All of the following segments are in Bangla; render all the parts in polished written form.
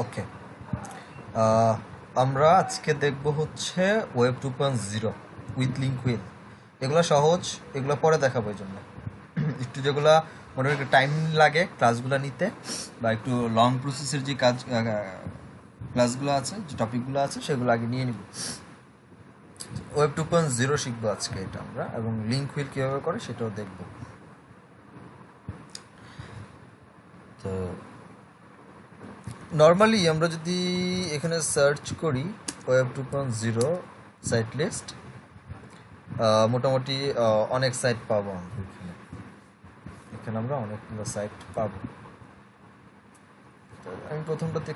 ওকে, আমরা আজকে দেখব হচ্ছে ওয়েব 2.0 উইথ লিঙ্ক হুইল। এগুলো সহজ, এগুলো পরে দেখাবো। এই জন্য একটু যেগুলো মনে একটু টাইম লাগে ক্লাসগুলো নিতে, বা একটু লং প্রসেসের যে ক্লাসগুলো আছে, যে টপিকগুলো আছে, সেগুলো আগে নিয়ে নিব। ওয়েব 2.0 শিখবো আজকে এটা আমরা, এবং লিঙ্ক হুইল কীভাবে করে সেটাও দেখব। তো নর্মালি আমরা যদি এখানে সার্চ করি ওয়েব 2.0 সাইট লিস্ট, মোটামুটি অনেক সাইট পাবো আমরা এখানে। এখানে আমরা অনেকগুলো সাইট পাবো। তো আমি প্রথমটাতে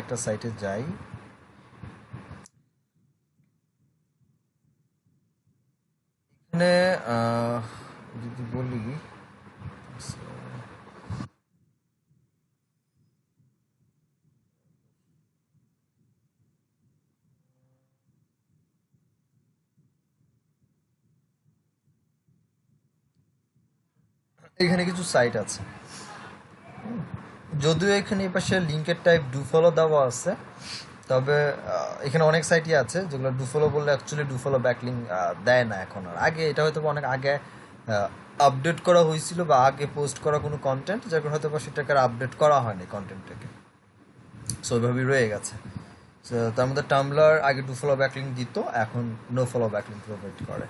একটা সাইটে যাই। এখানে যদি বলি এখানে কিছু সাইট আছে, যদিও এখানে এই পাশে লিঙ্কের টাইপ ডু ফলো দেওয়া আছে, তবে এখানে অনেক সাইটই আছে যেগুলো ডু ফলো বললে অ্যাকচুয়ালি ডু ফলো ব্যাকলিঙ্ক দেয় না এখন। আর আগে এটা হয়তো অনেক আগে আপডেট করা হয়েছিল, বা আগে পোস্ট করা কোনো কন্টেন্ট, যার কারণে হয়তো সেটাকে আপডেট করা হয়নি কন্টেন্টটাকে, সো ওইভাবেই রয়ে গেছে। তার মধ্যে টামলার আগে ডু ফলো ব্যাকলিঙ্ক দিত, এখন নো ফলো ব্যাকলিঙ্ক প্রোভাইড করে।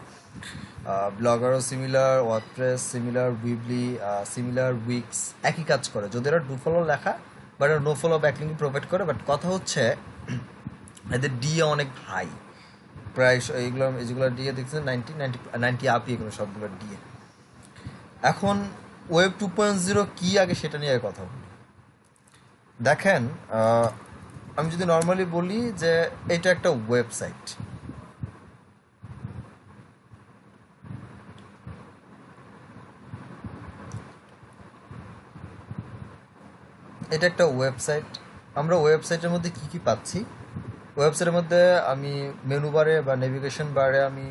ব্লগারও similar, WordPress similar, Weebly similar, Wix একই কাজ করে, যদি এরা ডু ফলো লেখা but no follow backlink provide করে। বাট কথা হচ্ছে এদের ডিএ অনেক হাই, প্রায় যেগুলো ডিএ দেখছেন 90 আপই, এগুলো সবগুলো ডিএ। এখন ওয়েব 2.0 কি আগে সেটা নিয়ে কথা বলি। দেখেন, আমি যদি নর্মালি বলি যে এটা একটা ওয়েবসাইট, এটা একটা ওয়েবসাইট। আমরা ওয়েবসাইটের মধ্যে কি কি পাচ্ছি? ওয়েবসাইটের মধ্যে আমি মেনু বারে বা নেভিগেশন বারে আমি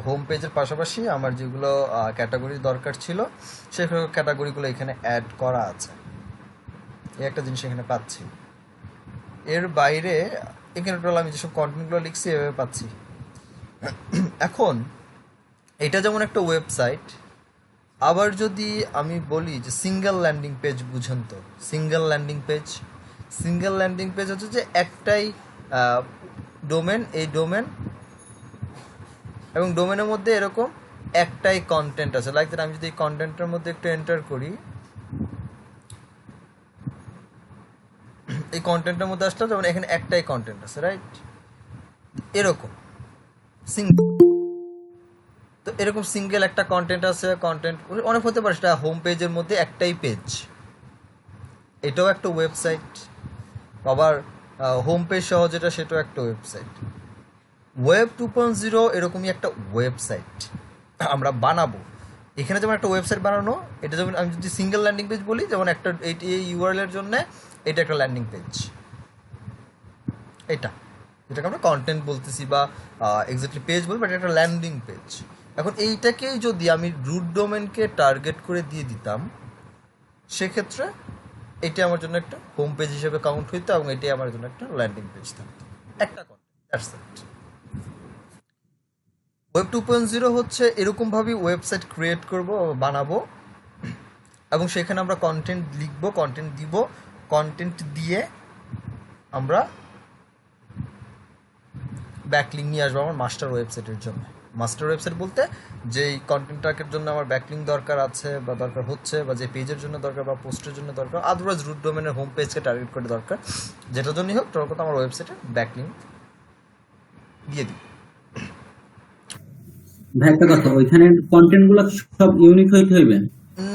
হোম পেজের পাশাপাশি আমার যেগুলো ক্যাটাগরি দরকার ছিল সেই ক্যাটাগরিগুলো এখানে অ্যাড করা আছে। এই একটা জিনিস এখানে পাচ্ছি। এর বাইরে এখানে টোটাল আমি যেসব কন্টেন্টগুলো লিখছি এভাবে পাচ্ছি। এখন এটা যেমন একটা ওয়েবসাইট, আবার যদি আমি বলি যে সিঙ্গেল ল্যান্ডিং পেজ, বুঝেন তো সিঙ্গেল ল্যান্ডিং পেজ হচ্ছে যে একটাই ডোমেন, এই ডোমেন এবং ডোমেনের মধ্যে এরকম একটাই কন্টেন্ট আছে। লাইক দ্যাট, আমি যদি এই কন্টেন্টের মধ্যে একটু এন্টার করি, এই কন্টেন্টের মধ্যে আসলে যেমন এখানে একটাই কন্টেন্ট আছে, রাইট? এরকম তো এরকম সিঙ্গেল একটা কন্টেন্ট আছে। কন্টেন্ট অনেক হতে পারে, সেটা হোম পেজের মধ্যে একটাই পেজ, এটাও একটা ওয়েবসাইট। আবার হোম পেজ সহ যেটা, সেটাও একটা ওয়েবসাইট। ওয়েব 2.0 এরকমই একটা ওয়েবসাইট আমরা বানাবো। এখানে যেমন একটা ওয়েবসাইট বানানো, এটা যেমন আমি যদি সিঙ্গেল ল্যান্ডিং পেজ বলি, যেমন একটা এই ইউআরএল এর জন্য এটা একটা ল্যান্ডিং পেজ, যেটাকে আমরা কন্টেন্ট বলতেছি বা এক্স্যাক্টলি পেজ বলি, বাট একটা ল্যান্ডিং পেজ। এখন এইটাকেই যদি আমি রুট ডোমেনকে টার্গেট করে দিয়ে দিতাম, সেক্ষেত্রে এটা আমার জন্য একটা হোম পেজ হিসেবে কাউন্ট হইতো, এবং এটাই আমার জন্য একটা ল্যান্ডিং পেজ থাকতো, একটা কন্টেন্ট। ওয়েব 2.0 হচ্ছে এরকমভাবেই ওয়েবসাইট ক্রিয়েট করব, বানাবো, এবং সেখানে আমরা কন্টেন্ট লিখবো, কন্টেন্ট দিব, কন্টেন্ট দিয়ে আমরা ব্যাকলিঙ্ক নিয়ে আসবো আমার মাস্টার ওয়েবসাইটের জন্য। মাস্টার ওয়েবসাইট বলতে যেই কন্টেন্টটার জন্য আমার ব্যাকলিঙ্ক দরকার আছে বা দরকার হচ্ছে, বা যে পেজের জন্য দরকার বা পোস্টের জন্য দরকার, আদারওয়াইজ রুট ডোমেনের হোম পেজকে টার্গেট করে দরকার, যেটার জন্যই হোক, তোর কথা আমার ওয়েবসাইটে ব্যাকলিঙ্ক দিয়ে দিই। ভাই একটা কথা, ওইখানে কন্টেন্টগুলো সব ইউনিক হইতে হইবে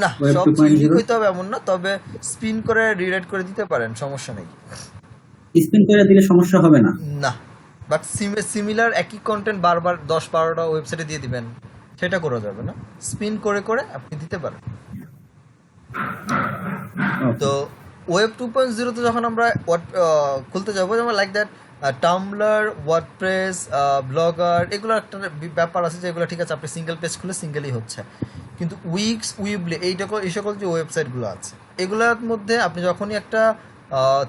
না, সব ইউনিক হইতে হবে এমন না, তবে স্পিন করে রিরাইট করে দিতে পারেন, সমস্যা নেই। স্পিন করে দিলে সমস্যা হবে না? না, বাট সিমিলার একই কন্টেন্ট বারবার 10-12টা ওয়েবসাইটে দিয়ে দিবেন, সেটা করা যাবে না। স্পিন করে করে আপনি দিতে পারেন। তো ওয়েব 2.0 তে যখন আমরা খুলতে যাবো, যেমন লাইক দ্যাট টামলার, ওয়ার্ডপ্রেস, ব্লগার, এগুলো একটা ব্যাপার আছে যেগুলো ঠিক আছে, আপনি সিঙ্গেল পেজ খুলে সিঙ্গেলই হচ্ছে। কিন্তু উইক্স, উইবলি, এই সকল যে ওয়েবসাইটগুলো আছে, এগুলোর মধ্যে আপনি যখনই একটা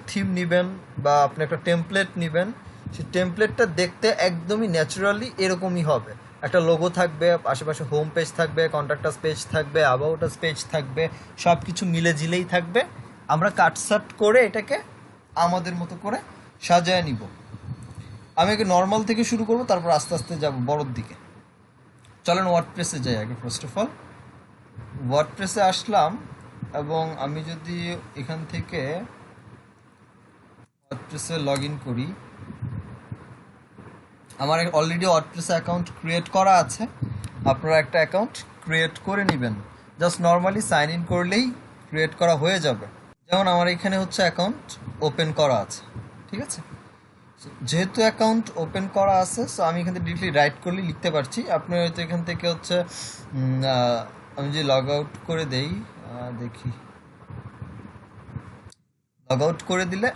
থিম নেবেন বা আপনি একটা টেমপ্লেট নেবেন, সেই টেমপ্লেটটা দেখতে একদমই ন্যাচারালি এরকমই হবে। একটা লোগো থাকবে, আশেপাশে হোম পেজ থাকবে, কন্ট্যাক্টাস পেজ থাকবে, অ্যাবাউট আস পেজ থাকবে, সব কিছু মিলে ঝিলেই থাকবে। আমরা কাটসাট করে এটাকে আমাদের মতো করে সাজায় নিব। আমি আগে নর্মাল থেকে শুরু করব, তারপর আস্তে আস্তে যাব বড়োর দিকে। চলেন ওয়ার্ডপ্রেসে যাই আগে। ফার্স্ট অফ অল ওয়ার্ডপ্রেসে আসলাম, এবং আমি যদি এখান থেকে ওয়ার্ডপ্রেসে লগ ইন করি, আমার অলরেডি ওয়ার্ডপ্রেসে অ্যাকাউন্ট ক্রিয়েট করা আছে। আপনারা একটা অ্যাকাউন্ট ক্রিয়েট করে নেবেন, জাস্ট নর্মালি সাইন ইন করলেই ক্রিয়েট করা হয়ে যাবে। যেমন আমার এখানে হচ্ছে অ্যাকাউন্ট ওপেন করা আছে, ঠিক আছে। যেহেতু অ্যাকাউন্ট ওপেন করা আছে, সো আমি এখান থেকে ডিরেক্টলি রাইট করলে লিখতে পারছি। আপনি হয়তো এখান থেকে হচ্ছে আমি যদি লগ আউট করে দেই, দেখি, লগ আউট করে দিলে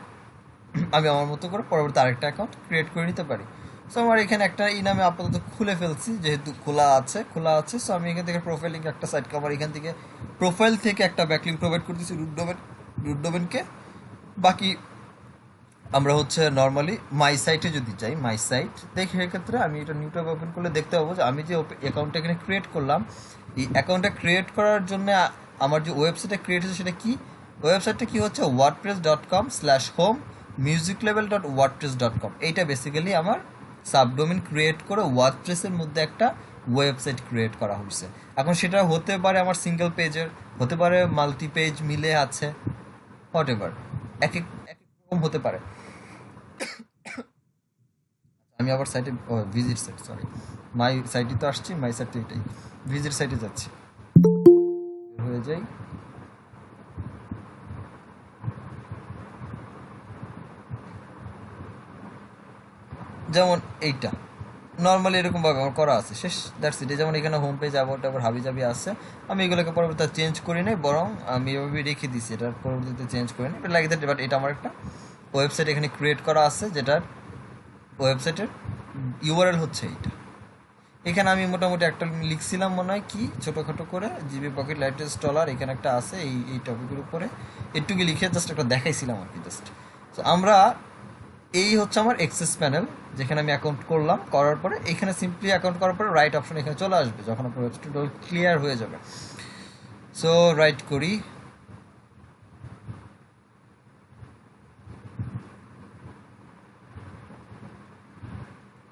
আমি আমার মতো করে পরবর্তী আরেকটা অ্যাকাউন্ট ক্রিয়েট করে নিতে পারি। সো আমার এখানে একটা নামে আপাতত খুলে ফেলছি, যেহেতু খোলা আছে। সো আমি এখান থেকে প্রোফাইল লিঙ্ক একটা সাইট কভার, এখান থেকে প্রোফাইল থেকে একটা ব্যাকলিঙ্ক প্রোভাইড করতেছি রুট ডোমেনকে। বাকি আমরা হচ্ছে নর্মালি মাই সাইটে যদি যাই, মাই সাইট দেখি, সেক্ষেত্রে আমি এটা নিউ ট্যাব ওপেন করলে দেখতে পাবো যে আমি যে অ্যাকাউন্টটা এখানে ক্রিয়েট করলাম, এই অ্যাকাউন্টটা ক্রিয়েট করার জন্য আমার যে ওয়েবসাইটটা ক্রিয়েট হয়েছে সেটা কি, ওয়েবসাইটটা কি হচ্ছে wordpress.com/home musiclabel.wordpress.com। এইটা বেসিক্যালি আমার সাবডোমেন ক্রিয়েট করে ওয়ার্ডপ্রেসের মধ্যে একটা ওয়েবসাইট ক্রিয়েট করা হয়েছে। এখন সেটা হতে পারে আমার সিঙ্গেল পেজের, হতে পারে মাল্টি পেজ মিলে আছে, হোয়াট এভার, এক এক রকম হতে পারে। আমি আবার সাইটে ভিজিট সাইট, সরি, মাই সাইটে তো আসছি, মাই সাইটে এটাই, ভিজিট সাইটে যাচ্ছি, হয়ে যাই। যেমন এইটা নর্মালি এরকম ভাবে আমার করা আছে, শেষ, দ্যাটস ইট। যেমন এখানে হোম পেজ অ্যাবাউট আবার হাবি জাবি আছে, আমি এগুলোকে পরবর্তীতে চেঞ্জ করি নাই, বরং আমি এভাবে রেখে দিছি, এটার পরবর্তীতে চেঞ্জ করি নাই, লাইক দ্যাট। বাট এটা আমার একটা ওয়েবসাইট এখানে ক্রিয়েট করা আছে, যেটার ওয়েবসাইটের ইউআরএল হচ্ছে এইটা। এখানে আমি মোটামুটি একটা লিখছিলাম মনে হয়, কি ছোটোখাটো করে, জিবি পকেট লাইটেস্ট ডলার, এখানে একটা আছে এই টপিকের উপরে, একটুকি লিখে জাস্ট একটা দেখাইছিলাম আর কি, জাস্ট। তো আমরা এই হচ্ছে আমার এক্সেস প্যানেল, যেখানে আমি অ্যাকাউন্ট করলাম, করার পরে এখানে সিম্পলি অ্যাকাউন্ট করার পরে রাইট অপশন এখানে চলে আসবে যখন আপনার ওয়েবসাইট ক্লিয়ার হয়ে যাবে। সো রাইট করি,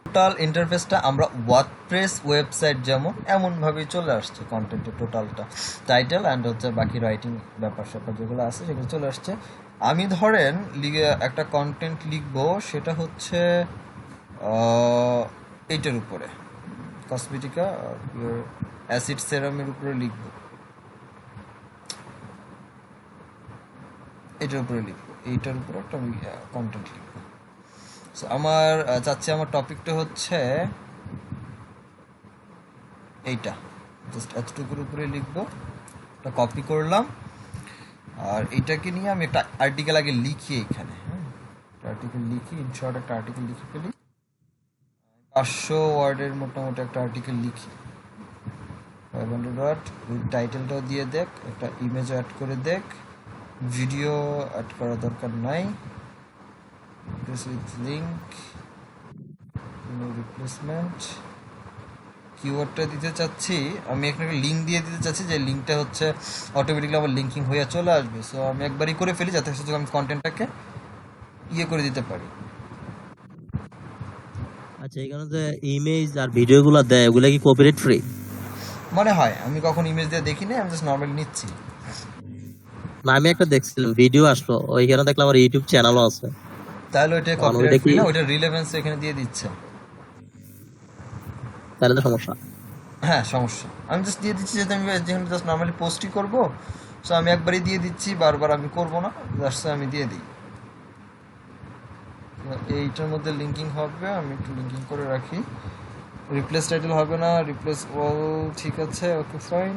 টোটাল ইন্টারফেসটা আমরা ওয়ার্ডপ্রেস ওয়েবসাইট যেমন এমনভাবেই চলে আসছে, কন্টেন্টের টোটালটা, টাইটেল অ্যান্ড হচ্ছে বাকি রাইটিং ব্যাপার স্যাপার যেগুলো আছে সেগুলো চলে আসছে। আমি ধরেন একটা কন্টেন্ট লিখবো, সেটা হচ্ছে এইটার উপরে, কসমেটিকা অ্যাসিড সেরামের উপরে লিখবো, এইটার উপরে লিখবো, এইটার উপরে একটা আমি কন্টেন্ট লিখবো। সো আমার চাচ্ছি আমার টপিকটা হচ্ছে এইটা, জাস্ট এতটুকুর উপরে লিখবো, এটা কপি করলাম, আর এইটাকে নিয়ে আমি একটা আর্টিকেল আগে লিখি এখানে, আর্টিকেল লিখি, ইনশর্ট একটা আর্টিকেল লিখে ফেলি, 500 ওয়ার্ডের মোটামুটি একটা আর্টিকেল লিখি, 500 ওয়ার্ড, টাইটেলটাও দিয়ে দেখ, একটা ইমেজ অ্যাড করে দেখ, ভিডিও অ্যাড করার দরকার নাই, লিঙ্ক, রিপ্লেসমেন্ট, কিওয়ার্ডটা দিতে চাচ্ছি আমি, এখানে একটা লিঙ্ক দিয়ে দিতে চাচ্ছি, যে লিঙ্কটা হচ্ছে অটোমেটিকলি আমার লিঙ্কিং হয়ে চলে আসবে। সো আমি একবারই করে ফেলি, যাতে আমি কন্টেন্টটাকে করে দিতে পারি। আচ্ছা, এখানে যে ইমেজ আর ভিডিওগুলো দেয়, ওগুলা কি কপিরাইট ফ্রি? মনে হয়, আমি কখন ইমেজ দিয়ে দেখি না, আমি জাস্ট নর্মালি নিচ্ছি। না, আমি একটা দেখছিলাম ভিডিও আসলো, ওইখানে দেখলাম আমার ইউটিউব চ্যানেলও আছে। তাহলে ওইটা কপিরাইট ফ্রি না, ওইটা রিলেভেন্স এখানে দিয়ে দিচ্ছে, তাহলে তো সমস্যা। হ্যাঁ সমস্যা, আমি জাস্ট দিয়ে দিচ্ছি, যেহেতু আমি যেখানে জাস্ট নর্মালি পোস্টই করবো, সো আমি একবারই দিয়ে দিচ্ছি, বারবার আমি করবো না, জাস্ট আমি দিয়ে দিই। এইটার মধ্যে লিঙ্কিং হবে, আমি একটু লিঙ্কিং করে রাখি, রিপ্লেস টাইটেল হবে না, রিপ্লেস অল, ঠিক আছে, ওকে ফাইন।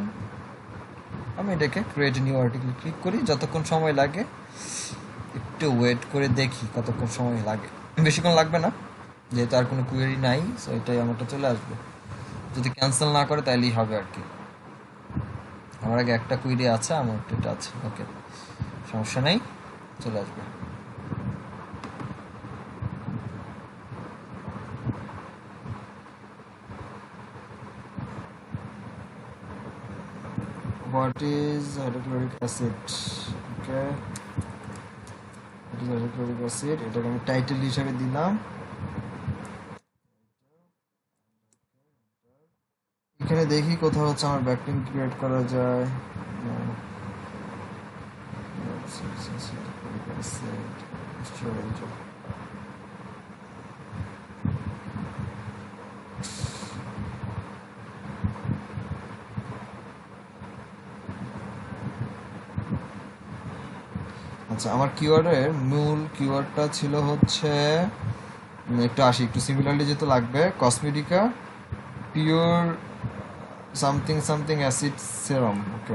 আমি এটাকে ক্রিয়েট নিউ আর্টিকেল ক্লিক করি, যতক্ষণ সময় লাগে একটু ওয়েট করে দেখি কতক্ষণ সময় লাগে, বেশিক্ষণ লাগবে না, যেহেতু আর কোনো কোয়েরি নাই, সো এটাই আমারটা চলে আসবে। যদি ক্যান্সেল না করে তাইলেই হবে আর কি। আমার আগে একটা কুইরি আছে, আমার এটা আছে, ওকে, সমস্যা নেই। চলে আসবে। What is hydrochloric acid? Okay. What is hydrochloric acid? এটাকে আমি টাইটেল হিসেবে দিলাম। এখানে দেখি কোথাও হচ্ছে আমার ব্যাকলিং ক্রিয়েট করা যায়। আচ্ছা, আমার কিওয়ার্ডের মূল কিওয়ার্ডটা ছিল হচ্ছে একটু আসি, একটু সিমিলারলি যেহেতু লাগবে, কসমেটিকা পিওর সামথিং সামথিং অ্যাসিড সেরাম। ওকে,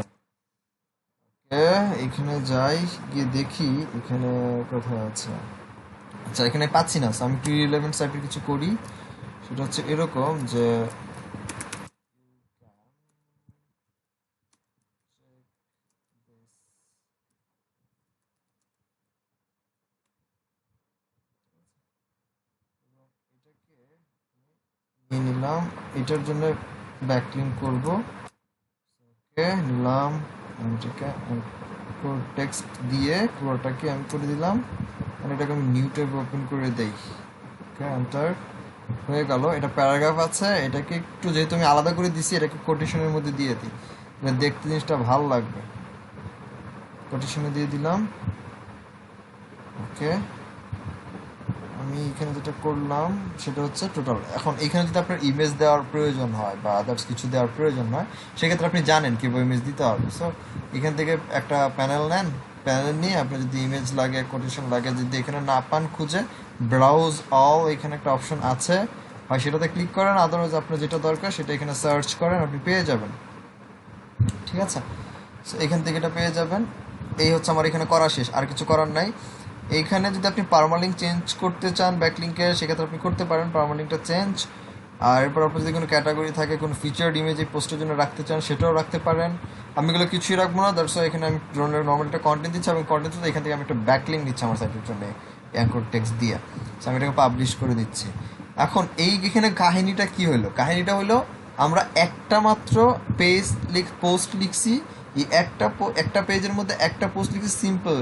এখানে যাই, গিয়ে দেখি এখানে কোথায় আছে। আচ্ছা, এখানে পাচ্ছি না। আমি একটু রিলেভেন্ট টাইপের কিছু করি, সেটা হচ্ছে এরকম যে নিয়ে নিলাম, এটার জন্য ব্যাকলিং করব। ওকে, নিলাম, এটাকে টেক্সট দিয়ে পুরোটাকে আমি করে দিলাম, এটাকে আমি নিউ ট্যাব ওপেন করে দেই। ওকে, এন্টার হয়ে গেল। এটা প্যারাগ্রাফ আছে, এটাকে একটু যেহেতু আমি আলাদা করে দিছি, এটাকে কোটেশনের মধ্যে দিয়ে দিই, দেখতে জিনিসটা ভালো লাগবে। কোটেশনে দিয়ে দিলাম। ওকে, আমি এখানে যেটা করলাম সেটা হচ্ছে টোটাল। এখন এখানে যদি আপনার ইমেজ দেওয়ার প্রয়োজন হয় বা আদার্স কিছু দেওয়ার প্রয়োজন হয়, সেক্ষেত্রে আপনি জানেন কীভাবে ইমেজ দিতে হবে। সো এখান থেকে একটা প্যানেল নেন, প্যানেল নিয়ে আপনার যদি ইমেজ লাগে, কোটেশন লাগে, যদি এখানে না পান খুঁজে ব্রাউজ অল, এখানে একটা অপশন আছে, হয় সেটাতে ক্লিক করেন, আদারওয়াইজ আপনার যেটা দরকার সেটা এখানে সার্চ করেন, আপনি পেয়ে যাবেন। ঠিক আছে, সো এখান থেকে এটা পেয়ে যাবেন। এই হচ্ছে আমার এখানে করা শেষ, আর কিছু করার নাই। এইখানে যদি আপনি পার্মালিঙ্ক চেঞ্জ করতে চান ব্যাকলিঙ্কের, সেক্ষেত্রে আপনি করতে পারেন পার্মালিঙ্কটা চেঞ্জ। আর এরপর আপনার যদি কোনো ক্যাটাগরি থাকে, কোনো ফিচার্ড ইমেজ এই পোস্টের জন্য রাখতে চান, সেটাও রাখতে পারেন। আমি এগুলো কিছুই রাখবো না, দ্যাটস ওয়াই এখানে আমি নর্মাল একটা কন্টেন্ট দিচ্ছি, এবং কন্টেন্ট দিতে এখান থেকে আমি একটা ব্যাকলিঙ্ক দিচ্ছি আমার সাইটের জন্য অ্যাঙ্কর টেক্সট দিয়ে। সো আমি এটাকে পাবলিশ করে দিচ্ছি। এখন এখানে কাহিনীটা কি হলো? কাহিনীটা হলো আমরা একটা মাত্র পোস্ট লিখছি, এই একটা পেজের মধ্যে একটা পোস্ট লিখছি, সিম্পল,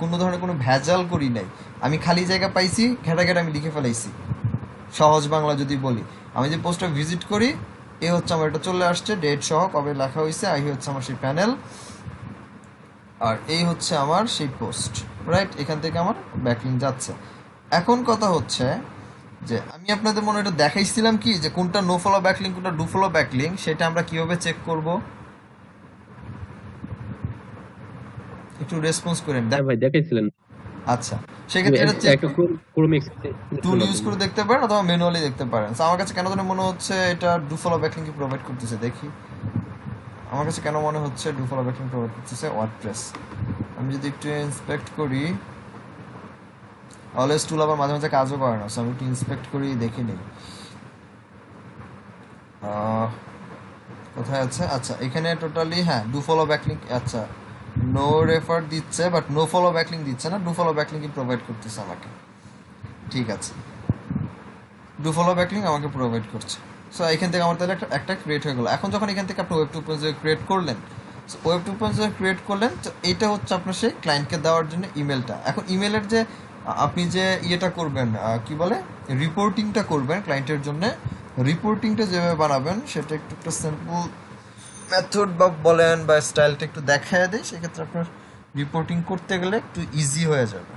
কোনো ধরনের কোনো ভেজাল করি নাই। আমি খালি জায়গা পাইছি, ঘেটা ঘেটা আমি লিখে ফেলাইছি। সহজ বাংলা যদি বলি, আমি যে পোস্টটা ভিজিট করি, এ হচ্ছে আমার এটা চলে আসছে ডেট সহ, কবে লেখা হয়েছে, এই হচ্ছে আমার সেই প্যানেল, আর এই হচ্ছে আমার সেই পোস্ট, রাইট? এখান থেকে আমার ব্যাকলিঙ্ক যাচ্ছে। এখন কথা হচ্ছে যে আমি আপনাদের মনে এটা দেখাইছিলাম কি, যে কোনটা নো ফলো ব্যাকলিঙ্ক, কোনটা ডু ফলো ব্যাকলিঙ্ক, সেটা আমরা কিভাবে চেক করব? একটু রেসপন্স করেন। হ্যাঁ ভাই দেখাইছিলেন। আচ্ছা, সেক্ষেত্রে এটা চেক একটা ক্রোম টুল ইউজ করে দেখতে পারেন, অথবা ম্যানুয়ালি দেখতে পারেন। আমার কাছে কেন জানি মনে হচ্ছে এটা ডু ফলো ব্যাকলিঙ্ক প্রোভাইড করতেছে। দেখি, আমার কাছে কেন মনে হচ্ছে ডু ফলো ব্যাকলিঙ্ক প্রোভাইড করতেছে ওয়ার্ডপ্রেস। আমি যদি একটু ইন্সপেক্ট করি, অলওয়েজ টুল আবার মাঝে মাঝে কাজও করে না, সো আমি একটু ইন্সপেক্ট করি, দেখি নেই কোথায় আছে। আচ্ছা, এখানে টোটালি হ্যাঁ ডু ফলো ব্যাকলিঙ্ক। আচ্ছা, নো রেফার দিচ্ছে, বাট নো ফলো ব্যাকলিঙ্ক দিচ্ছে না, ডু ফলো ব্যাকলিঙ্কই প্রোভাইড করতেছে আমাকে। ঠিক আছে, ডু ফলো ব্যাকলিঙ্ক আমাকে প্রোভাইড করছে। সো এখান থেকে আমার তাহলে একটা ক্রিয়েট হয়ে গেলো। এখন যখন এখান থেকে আপনি ওয়েব 2.0 ক্রিয়েট করলেন, ওয়েব 2.0 ক্রিয়েট করলেন, তো এইটা হচ্ছে আপনার সেই ক্লায়েন্টকে দেওয়ার জন্য ইমেলটা। এখন ইমেলের যে আপনি যে ইয়েটা করবেন, কি বলে, রিপোর্টিংটা করবেন ক্লায়েন্টের জন্য, রিপোর্টিংটা যেভাবে বানাবেন সেটা একটু একটা সিম্পল মেথড বা বলেন বা স্টাইলটা একটু দেখায় দেয়, সেক্ষেত্রে আপনার রিপোর্টিং করতে গেলে একটু ইজি হয়ে যাবে।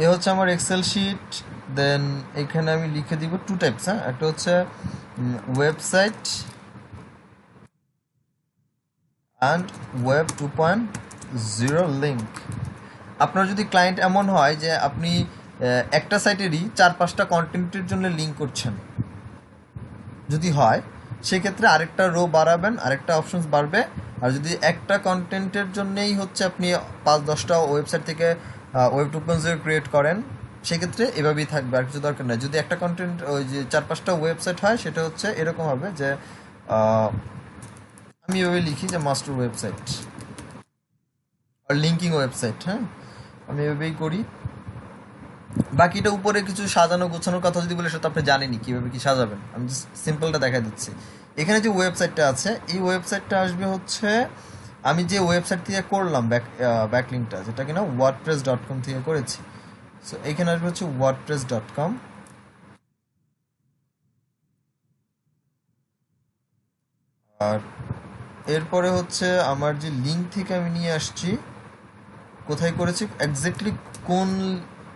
এ হচ্ছে আমার এক্সেল শিট। দেন এখানে আমি লিখে দিব টু টাইপস। হ্যাঁ, একটা হচ্ছে ওয়েবসাইট অ্যান্ড ওয়েব 2.0 লিঙ্ক। আপনার যদি ক্লায়েন্ট এমন হয় যে আপনি একটা সাইটেরই 4-5টা কন্টেন্টের জন্য লিঙ্ক করছেন, যদি হয় সেক্ষেত্রে আরেকটা রো বাড়াবেন, আরেকটা অপশনস বাড়বে, আর যদি একটা কন্টেন্টের জন্যই হচ্ছে আপনি 5-10টা ওয়েবসাইট থেকে ওয়েব 2.0 ক্রিয়েট করেন, সেক্ষেত্রে এভাবেই থাকবে, আর কিছু দরকার নেই। যদি একটা কন্টেন্ট ওই যে 4-5টা ওয়েবসাইট হয়, সেটা হচ্ছে এরকম হবে যে আমি এভাবে লিখি যে মাস্টার ওয়েবসাইট আর লিঙ্কিং ওয়েবসাইট। হ্যাঁ, আমি এভাবেই করি। বাকিটা উপরে কিছু সাজানো গোছানোর কথা যদি বলে, সেটা তো আপনি জানেনই কীভাবে কী সাজাবেন। আমি জাস্ট সিম্পলটা দেখা দিচ্ছি। এখানে যে ওয়েবসাইটটা আছে, এই ওয়েবসাইটটা আসবে হচ্ছে আমি যে ওয়েবসাইট থেকে করলাম ব্যাকলিংকটা, যেটা কিনা wordpress.com থেকে করেছি। সো এখানে আসবে হচ্ছে wordpress.com। আর এরপরে হচ্ছে আমার যে লিঙ্ক থেকে আমি নিয়ে আসছি, কোথায় করেছি এক্স্যাক্টলি, কোন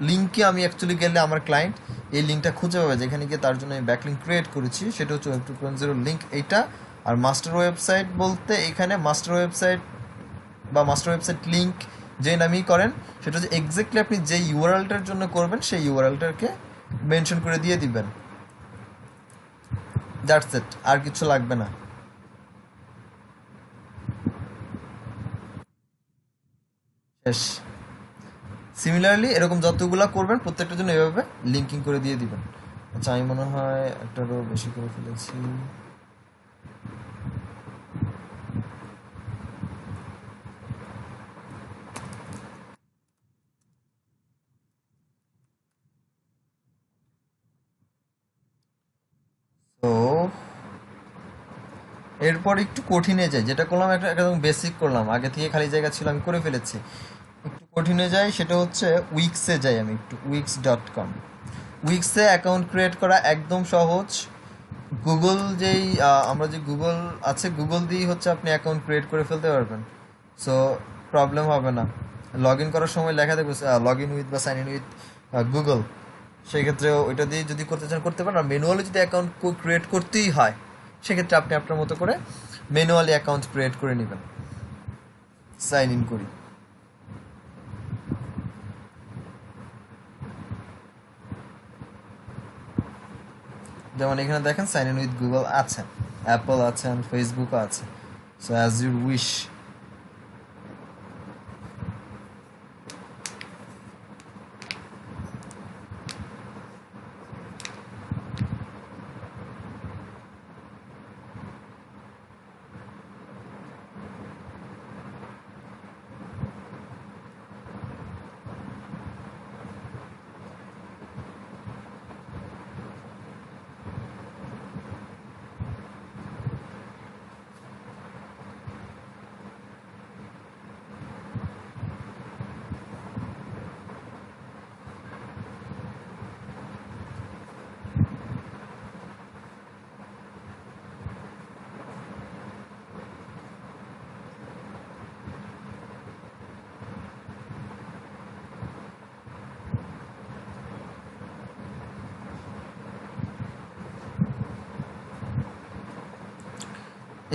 লিঙ্কে আমি অ্যাকচুয়ালি গেলে আমার ক্লায়েন্ট এই লিঙ্কটা খুঁজে পাবে, যেখানে গিয়ে তার জন্য আমি ব্যাকলিঙ্ক ক্রিয়েট করেছি, সেটা হচ্ছে ওয়েব 2.0 লিঙ্ক এইটা। আর মাস্টার ওয়েবসাইট বলতে এখানে মাস্টার ওয়েবসাইট বা মাস্টার ওয়েবসাইট লিঙ্ক যে নামেই করেন, সেটা হচ্ছে এক্স্যাক্টলি আপনি যে ইউআরএলটার জন্য করবেন সেই ইউআরএলটাকে মেনশন করে দিয়ে দিবেন। দ্যাটস ইট, আর কিছু লাগবে না। শেষ। সিমিলারলি এরকম যতগুলা করবেন প্রত্যেকটার জন্য এভাবে লিঙ্কিং করে দিয়ে দিবেন। আচ্ছা, আমি মনে হয় একটারও বেশি করে ফেলেছি। তো এরপর একটু কঠিনে যাই, যেটা করলাম একটা একদম বেসিক করলাম, আগে থেকে খালি জায়গা ছিল আমি করে ফেলেছি। একটু কঠিনে যাই, সেটা হচ্ছে উইক্সে যাই আমি একটু, wix.com। উইক্সে অ্যাকাউন্ট ক্রিয়েট করা একদম সহজ। গুগল যেই আমরা যে গুগল আছে, গুগল দিয়েই হচ্ছে আপনি অ্যাকাউন্ট ক্রিয়েট করে ফেলতে পারবেন। সো প্রবলেম হবে না। লগ ইন করার সময় লেখা থাকবে লগ ইন উইথ বা সাইন ইন উইথ গুগল, সেক্ষেত্রে ওইটা দিয়ে যদি করতে চান করতে পারেন। আর ম্যানুয়ালি যদি অ্যাকাউন্ট ক্রিয়েট করতেই হয়, সেক্ষেত্রে আপনি আপনার মতো করে ম্যানুয়ালি অ্যাকাউন্ট ক্রিয়েট করে নেবেন। সাইন ইন করি। যেমন এখানে দেখেন সাইন ইন উইথ গুগল আছে, অ্যাপল আছে, ফেসবুকও আছে। So as your wish.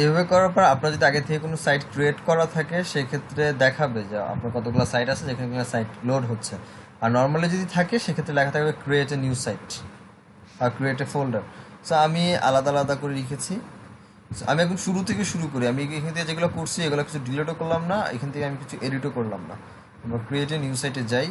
এভাবে করার পর আপনার যদি আগে থেকে কোনো সাইট ক্রিয়েট করা থাকে, সেক্ষেত্রে দেখাবে যে আপনার কতগুলো সাইট আছে যেখানে সাইট লোড হচ্ছে। আর নর্মালি যদি থাকে, সেক্ষেত্রে লেখা থাকবে ক্রিয়েট এ নিউ সাইট আর ক্রিয়েট এ ফোল্ডার। সো আমি আলাদা আলাদা করে লিখেছি। আমি এখন শুরু থেকে শুরু করি। আমি এখান থেকে যেগুলো করছি এগুলো কিছু ডিলিটও করলাম না, এখান থেকে আমি কিছু এডিটও করলাম না। আমরা ক্রিয়েট এ নিউ সাইটে যাই।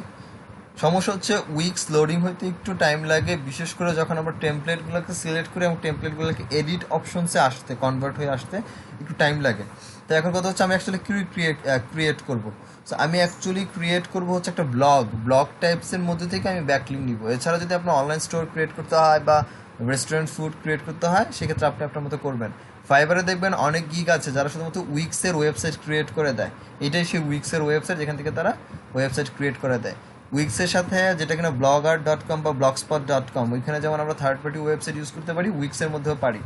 সমস্যা হচ্ছে উইক্স লোডিং হইতে একটু টাইম লাগে, বিশেষ করে যখন আমরা টেমপ্লেটগুলোকে সিলেক্ট করি এবং টেমপ্লেটগুলোকে এডিট অপশনসে আসতে, কনভার্ট হয়ে আসতে একটু টাইম লাগে। তো এখন কথা হচ্ছে আমি অ্যাকচুয়ালি ক্রিয়েট করব। সো আমি অ্যাকচুয়ালি ক্রিয়েট করব হচ্ছে একটা ব্লগ টাইপসের মধ্যে থেকে আমি ব্যাকলিঙ্ক নিব। এছাড়া যদি আপনার অনলাইন স্টোর ক্রিয়েট করতে হয় বা রেস্টুরেন্ট ফুড ক্রিয়েট করতে হয়, সেক্ষেত্রে আপনি আপনার মতো করবেন। ফাইবারে দেখবেন অনেক গিগ আছে যারা শুধুমাত্র উইক্সের ওয়েবসাইট ক্রিয়েট করে দেয়। এটাই সেই উইক্সের ওয়েবসাইট যেখান থেকে তারা ওয়েবসাইট ক্রিয়েট করে দেয়। উইক্সের সাথে যেটা কিনা blogger.com বা blogspot.com, ওইখানে যেমন আমরা থার্ড পার্টি ওয়েবসাইট ইউজ করতে পারি, উইক্সের মধ্যেও পারি।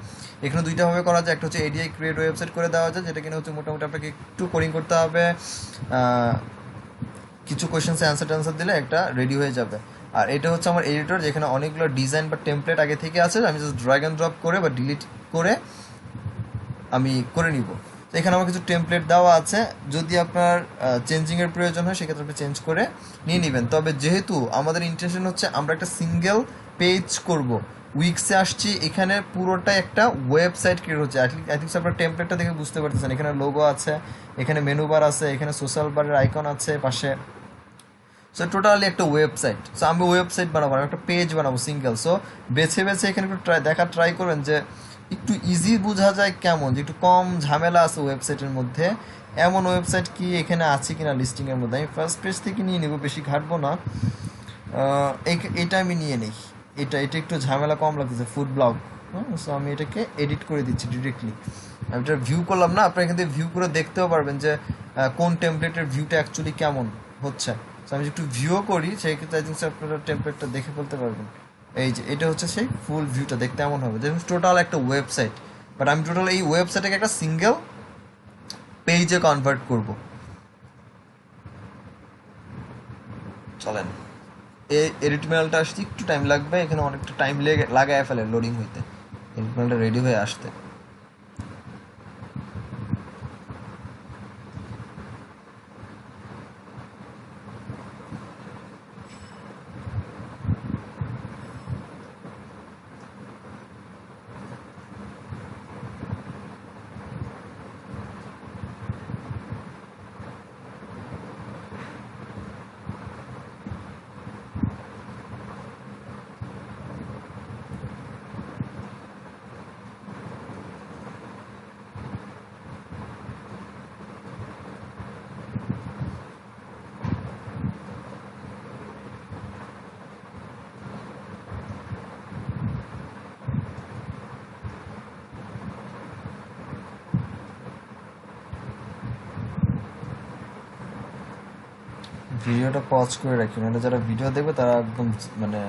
এখানে দুইটাভাবে করা যায়। একটা হচ্ছে এডিআই ক্রিয়েট ওয়েবসাইট করে দেওয়া যায়, যেটা কিনা হচ্ছে মোটামুটি আপনাকে একটু কোডিং করতে হবে, কিছু কোয়েশ্চেন্সে অ্যান্সার দিলে একটা রেডি হয়ে যাবে। আর এটা হচ্ছে আমার এডিটর, যেখানে অনেকগুলো ডিজাইন বা টেমপ্লেট আগে থেকে আছে, আমি জাস্ট ড্র্যাগ অ্যান্ড ড্রপ করে বা ডিলিট করে আমি করে নিব। তো এখানে আমার কিছু টেমপ্লেট দেওয়া আছে, যদি আপনার চেঞ্জিংয়ের প্রয়োজন হয় সেক্ষেত্রে আপনি চেঞ্জ করে নিয়ে নেবেন। তবে যেহেতু আমাদের ইন্টেনশন হচ্ছে আমরা একটা সিঙ্গেল পেজ করব, উইক্সে আসছি, এখানে পুরোটা একটা ওয়েবসাইট ক্রিয়েট হচ্ছে। আই থিঙ্ক আপনার টেমপ্লেটটা দেখে বুঝতে পারতেছেন, এখানে লোগো আছে, এখানে মেনু বার আছে, এখানে সোশ্যাল বারের আইকন আছে পাশে। সো টোটালি একটা ওয়েবসাইট। সো আমি ওয়েবসাইট বানাবো, আমি একটা পেজ বানাবো সিঙ্গেল। সো বেছে বেছে এখানে একটু ট্রাই করবেন যে একটু ইজি বোঝা যায় কেমন, যে একটু কম ঝামেলা আছে ওয়েবসাইটের মধ্যে, এমন ওয়েবসাইট কি এখানে আছে কিনা লিস্টিংয়ের মধ্যে। আমি ফার্স্ট পেজ থেকে নিয়ে নেবো, বেশি ঘাটবো না। এটা আমি নিয়ে নিই, এটা একটু ঝামেলা কম লাগতেছে, ফুড ব্লগ। হ্যাঁ, সো আমি এটাকে এডিট করে দিচ্ছি ডিরেক্টলি। আমি এটা ভিউ করলাম না, আপনারা এখান থেকে ভিউ করে দেখতেও পারবেন যে কোন টেমপ্লেটের ভিউটা অ্যাকচুয়ালি কেমন হচ্ছে। সো আমি একটু ভিউও করি, সেই ক্ষেত্রে আই থিঙ্ক আপনারা টেমপ্লেটটা দেখে ফেলতে পারবেন। এই যে এটা হচ্ছে সেই ফুল ভিউটা, দেখতে এমন হবে দেখুন, টোটাল একটা ওয়েবসাইট। বাট আমি টোটাল এই ওয়েবসাইটটাকে একটা সিঙ্গেল পেজে কনভার্ট করব। চলেন, এই এডিট মেলটা আসতে একটু টাইম লাগবে, এখানে অনেকটা টাইম লাগায় ফেলে লোডিং হইতে, এডিট মেলটা রেডি হয়ে আসতে। ভিডিওটা পজ করে রাখি, নাহলে যারা ভিডিও দেখবে তারা একদম মানে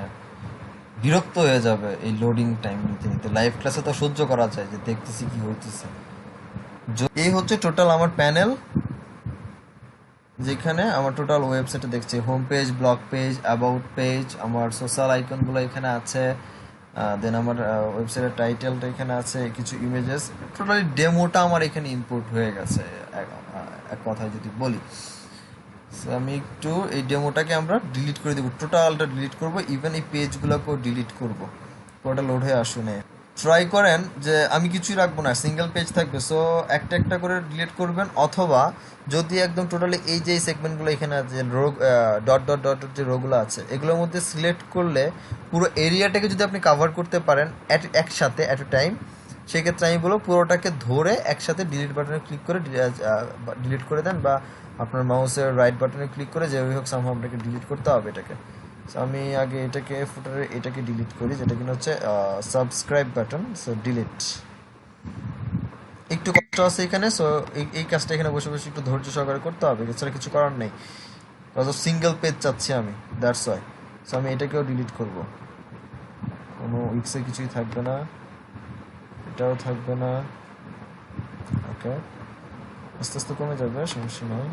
বিরক্ত হয়ে যাবে এই লোডিং টাইম নিতে নিতে। লাইভ ক্লাসে তো সহ্য করা যায় যে দেখতেছি কি হইতেছে। এই হচ্ছে টোটাল আমার প্যানেল, যেখানে আমার টোটাল ওয়েবসাইটে দেখছি home page, blog page, about page, আমার সোশ্যাল আইকনগুলো এখানে আছে, দেন আমার ওয়েবসাইটের টাইটেলটা এখানে আছে, কিছু ইমেজেস। টোটালি ডেমোটা আমার এখানে ইম্পোর্ট হয়ে গেছে এক কথায় যদি বলি। সো আমি একটু এই ডেমোটাকে আমরা ডিলিট করে দেবো, টোটালটা ডিলিট করব, ইভেন এই পেজগুলোকেও ডিলিট করব। ওটা লোড হয়ে আসুনে ট্রাই করেন যে আমি কিছুই রাখবো না, সিঙ্গেল পেজ থাকবে। সো একটা একটা করে ডিলিট করবেন, অথবা যদি একদম টোটালি এই যে সেগমেন্টগুলো এখানে আছে, রো ডট ডট ডট যে রোগুলো আছে, এগুলোর মধ্যে সিলেক্ট করলে পুরো এরিয়াটাকে যদি আপনি কাভার করতে পারেন একসাথে অ্যাট এ টাইম, সেক্ষেত্রে আমি বলবো পুরোটাকে ধরে একসাথে ডিলিট বাটনে ক্লিক করে ডিলিট করে দেন, বা আপনার মাউসের রাইট বাটনে ক্লিক করে যেভাবে হোক সামহাও আপনাকে ডিলিট করতে হবে এটাকে। সো আমি আগে এটাকে ফুটারে এটাকে ডিলিট করি, যেটা কিনা হচ্ছে সাবস্ক্রাইব বাটন। সো ডিলিট, একটু কষ্ট আছে এখানে। সো এই কাজটা এখানে বসে বসে একটু ধৈর্য সহকারে করতে হবে, এছাড়া কিছু করার নেই। সিঙ্গেল পেজ চাচ্ছি আমি, দ্যাটস ওয়াই। সো আমি এটাকেও ডিলিট করব, কোনো উইক্সে কিছুই থাকবে না, এটাও থাকবে না। ওকে, আস্তে আস্তে কমে যাবে, সমস্যা নয়।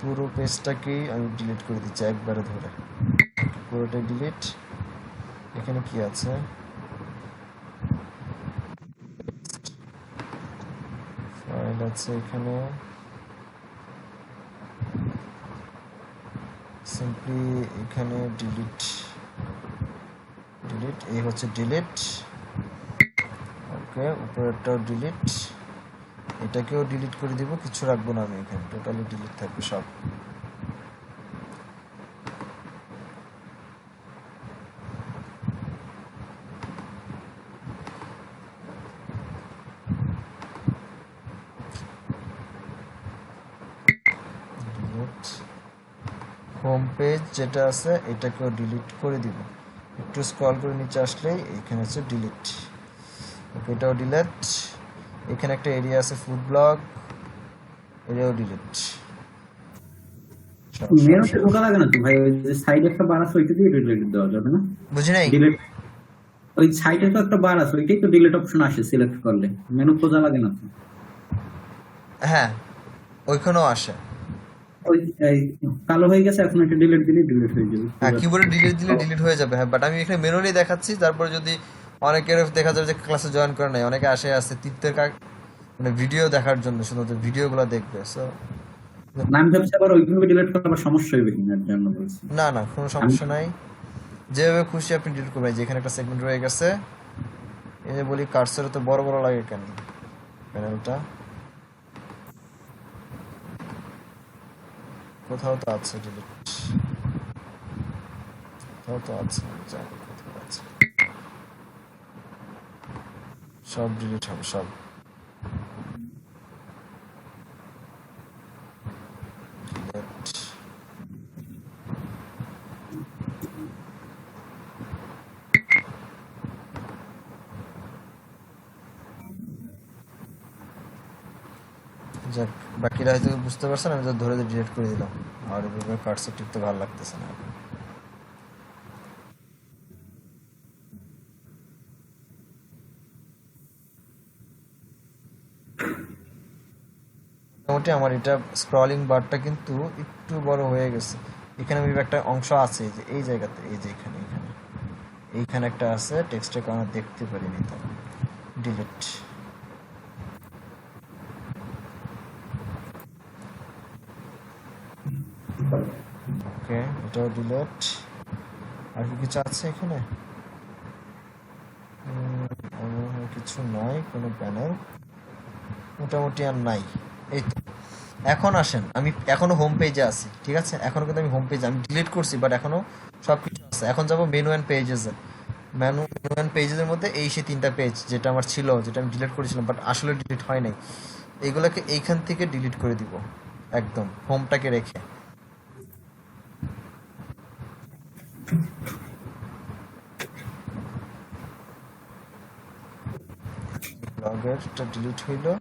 পুরো পেজটাকেই আমি ডিলিট করে দিচ্ছি একবারে ধরে, পুরোটাই ডিলিট। এখানে কি আছে, ফাইল আছে এখানে, সিম্পলি এখানে ডিলিট ডিলিট, এই হচ্ছে ডিলিট। ওকে, উপরেরটাও ডিলিট, এটাকেও ডিলিট করে দিব, কিছু রাখবো না আমি এখানে, টোটালি ডিলিট থাকবে সব। হোম পেজ যেটা আছে এটাকেও ডিলিট করে দিব, একটু স্ক্রল করে নিচে আসলেই এখানে আছে ডিলিট। ওকে, এটাও ডিলিট। এখানে একটা এরিয়া আছে ফুড ব্লগ, এটাও ডিলিট। মেনুতে ঢোকা লাগে না তো ভাই, ওই যে সাইডে একটা বার আছে ওইটা দিয়ে ডিলিট দেওয়া যাবে না? বুঝি নাই, ডিলিট, ওই সাইডে তো একটা বার আছে ওইটাই তো ডিলিট অপশন আসে সিলেক্ট করলে, মেনু খোঁজা লাগে না তো? হ্যাঁ ওইখানেও আসে। ওই এই কালো হয়ে গেছে, এখন এটা ডিলিট দিলে ডিলিট হয়ে যাবে। হ্যাঁ, কিবোর্ডে ডিলিট দিলে ডিলিট হয়ে যাবে। হ্যাঁ, বাট আমি এখানে ম্যানুয়ালি দেখাচ্ছি। তারপরে যদি অনেকের দেখা যাবে যে ক্লাসে জয়েন করে নাই, অনেকে আসে তীর্থের মানে ভিডিও দেখার জন্য, শুধু ভিডিওগুলো দেখবে। সো না, আমি ভাবছি আবার ওইভাবে ডিলিট করার সমস্যা হবে কিনা, এর জন্য বলছি। না না, কোনো আমি সমস্যা নাই, যেভাবে খুশি আপনি ডিলিট করবেন। যেখানে একটা সেগমেন্ট রয়ে গেছে, এই যে বলি কার্সরে তো বড় বড় লাগে কেন প্যানেলটা, কোথাও তো আছে ডিলিট, কোথাও তো আছে, জানি কোথাও আছে, সব ডিলিট হবে সব। Delete। যাক, বাকিরা হয়তো বুঝতে পারছেন, আমি তো ধরে ডিলিট করে দিলাম। আর এভাবে কার্সর টিপতে ভালো লাগতেছে না। মোটামুটি আমার এটা স্ক্রলিং বারটা কিন্তু একটু বড় হয়ে গেছে। এখানে আমি একটা অংশ আছে, এই যে এই জায়গাতে, এই যে এখানে এখানে এইখানে একটা আছে, টেক্সটের কারণে দেখতে পারিনি, তো ডিলিট। ওকে, এটাও ডিলিট। আর কি কিছু আছে এখানে? কিছু নাই, কোনো প্যানেল মোটামুটি আর নাই। এই তো, এখন আসেন, আমি এখনো হোম পেজে আছি, ঠিক আছে? এখনো কিন্তু আমি হোম পেজে, আমি ডিলিট করছি বাট এখনো সব কিছু আছে। এখন যাবো মেনু অ্যান্ড পেজেসে। মেনু অ্যান্ড পেজেসের মধ্যে এই সেই 3টা পেজ যেটা আমার ছিল, যেটা আমি ডিলিট করেছিলাম বাট আসলে ডিলিট হয় নাই, এইগুলোকে এইখান থেকে ডিলিট করে দিব একদম হোমটাকে রেখে। ব্লগেরটা ডিলিট হইলো।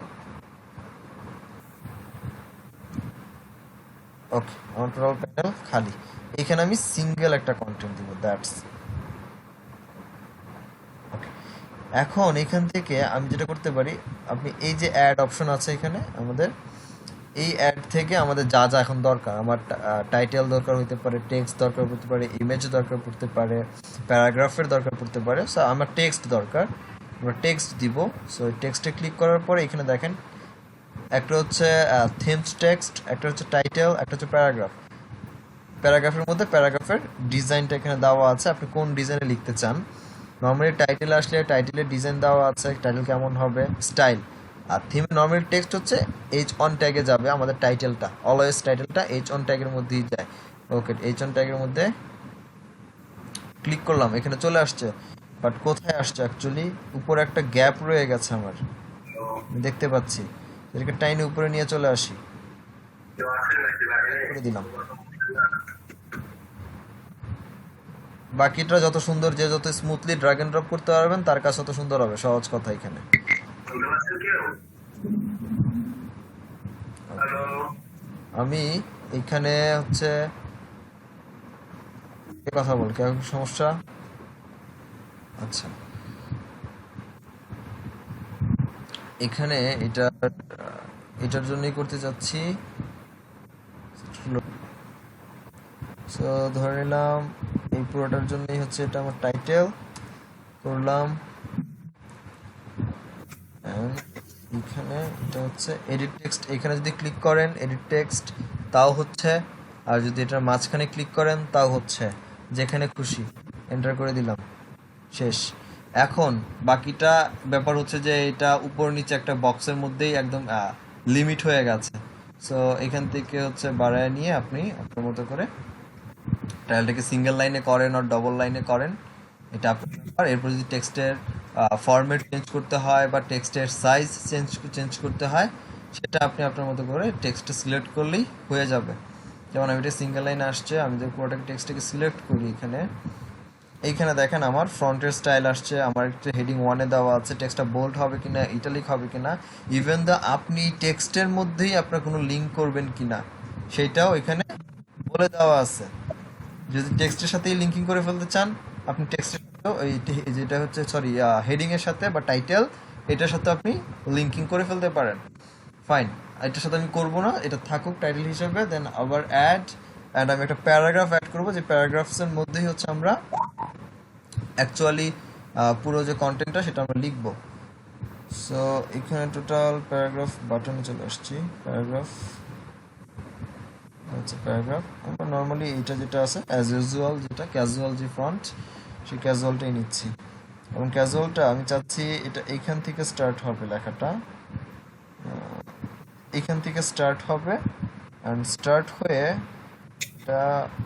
ওকে, আমার টোটাল প্যানেল খালি। এখানে আমি সিঙ্গেল একটা কন্টেন্ট দিব, দ্যাটস ওকে। এখন এখান থেকে আমি যেটা করতে পারি, আপনি এই যে অ্যাড অপশন আছে এখানে আমাদের, এই অ্যাড থেকে আমাদের যা যা এখন দরকার, আমার টাইটেল দরকার হতে পারে, টেক্সট দরকার পড়তে পারে, ইমেজ দরকার পড়তে পারে, প্যারাগ্রাফের দরকার পড়তে পারে। সো আমার টেক্সট দরকার, আমরা টেক্সট দিব। সো টেক্সটে ক্লিক করার পরে এখানে দেখেন একটা হচ্ছে থিমস টেক্সট, একটা হচ্ছে টাইটেল, একটা হচ্ছে প্যারাগ্রাফ। প্যারাগ্রাফের মধ্যে প্যারাগ্রাফের ডিজাইনটা এখানে দেওয়া আছে, আপনি কোন ডিজাইনে লিখতে চান। নর্মালি টাইটেল আসলে টাইটেলের ডিজাইন দেওয়া আছে, টাইটেল কেমন হবে, স্টাইল। আর থিমে নর্মালি টেক্সট হচ্ছে H1 ট্যাগে যাবে আমাদের টাইটেলটা, অলওয়েজ টাইটেলটা H1 ট্যাগের মধ্যেই যায়। ওকে, H1 ট্যাগের মধ্যে ক্লিক করলাম, এখানে চলে আসছে। বাট কোথায় আসছে অ্যাকচুয়ালি, উপরে একটা গ্যাপ রয়ে গেছে আমার, আমি দেখতে পাচ্ছি। এটাকে টাইনে উপরে নিয়ে চলে আসি, করে দিলাম। বাকিটা যত সুন্দর, যে যত স্মুথলি ড্র্যাগ এন্ড ড্রপ করতে পারবেন তার কাছে তত সুন্দর হবে, সহজ কথা এখানে। আমি এখানে হচ্ছে কথা বল, কেমন সমস্যা? আচ্ছা, এখানে এটার জন্যই করতে চাচ্ছি। সো ধরে নিলাম এই পুরোটার জন্যই হচ্ছে এটা আমার টাইটেল করলাম। এখানে এটা হচ্ছে এডিট টেক্সট, এখানে যদি ক্লিক করেন এডিট টেক্সট তাও হচ্ছে, আর যদি এটার মাঝখানে ক্লিক করেন তাও হচ্ছে, যেখানে খুশি এন্টার করে দিলাম, শেষ। এখন বাকিটা ব্যাপার হচ্ছে যে এটা উপর নিচে একটা বক্সের মধ্যেই একদম লিমিট হয়ে গেছে। সো এখান থেকে হচ্ছে বাড়ায় নিয়ে আপনি আপনার মতো করে টাইলটাকে সিঙ্গেল লাইনে করেন আর ডবল লাইনে করেন, এটা আপনার ব্যাপার। এরপর যদি টেক্সটের ফরম্যাট চেঞ্জ করতে হয় বা টেক্সটের সাইজ চেঞ্জ করতে হয়, সেটা আপনি আপনার মতো করে টেক্সটটা সিলেক্ট করলেই হয়ে যাবে। যেমন আমি এটা সিঙ্গেল লাইন আসছে, আমি যদি পুরোটাকে টেক্সটটাকে সিলেক্ট করি এইখানে দেখেন আমার ফ্রন্টের স্টাইল আসছে, আমার একটা হেডিং 1-এ দেওয়া আছে, টেক্সটটা বোল্ড হবে কিনা, ইটালিক হবে কিনা, ইভেন দা আপনি টেক্সটের মধ্যেই আপনার কোনো লিঙ্ক করবেন কিনা সেটাও এখানে বলে দেওয়া আছে। যদি টেক্সটের সাথেই লিঙ্কিং করে ফেলতে চান, আপনি টেক্সটের সাথেও এই যেটা হচ্ছে সরি হেডিং এর সাথে বা টাইটেল, এটার সাথে আপনি লিঙ্কিং করে ফেলতে পারেন। ফাইন, এটার সাথে আমি করব না, এটা থাকুক টাইটেল হিসেবে। দেন আবার অ্যাড আমি একটা প্যারাগ্রাফ অ্যাড করবো, যে প্যারাগ্রাফসের মধ্যেই হচ্ছে আমরা অ্যাকচুয়ালি পুরো যে কন্টেন্টটা সেটা আমরা লিখবো। সো এখানে টোটাল প্যারাগ্রাফ বাটনে চলে আসছি, প্যারাগ্রাফ আচ্ছা প্যারাগ্রাফ আমরা নর্মালি এটা যেটা আছে অ্যাজ ইউজুয়াল যেটা ক্যাজুয়াল যে ফন্ট সেই ক্যাজুয়ালটাই নিচ্ছি এবং ক্যাজুয়ালটা আমি চাচ্ছি এটা এইখান থেকে স্টার্ট হবে লেখাটা এইখান থেকে স্টার্ট হবে অ্যান্ড স্টার্ট হয়ে এটা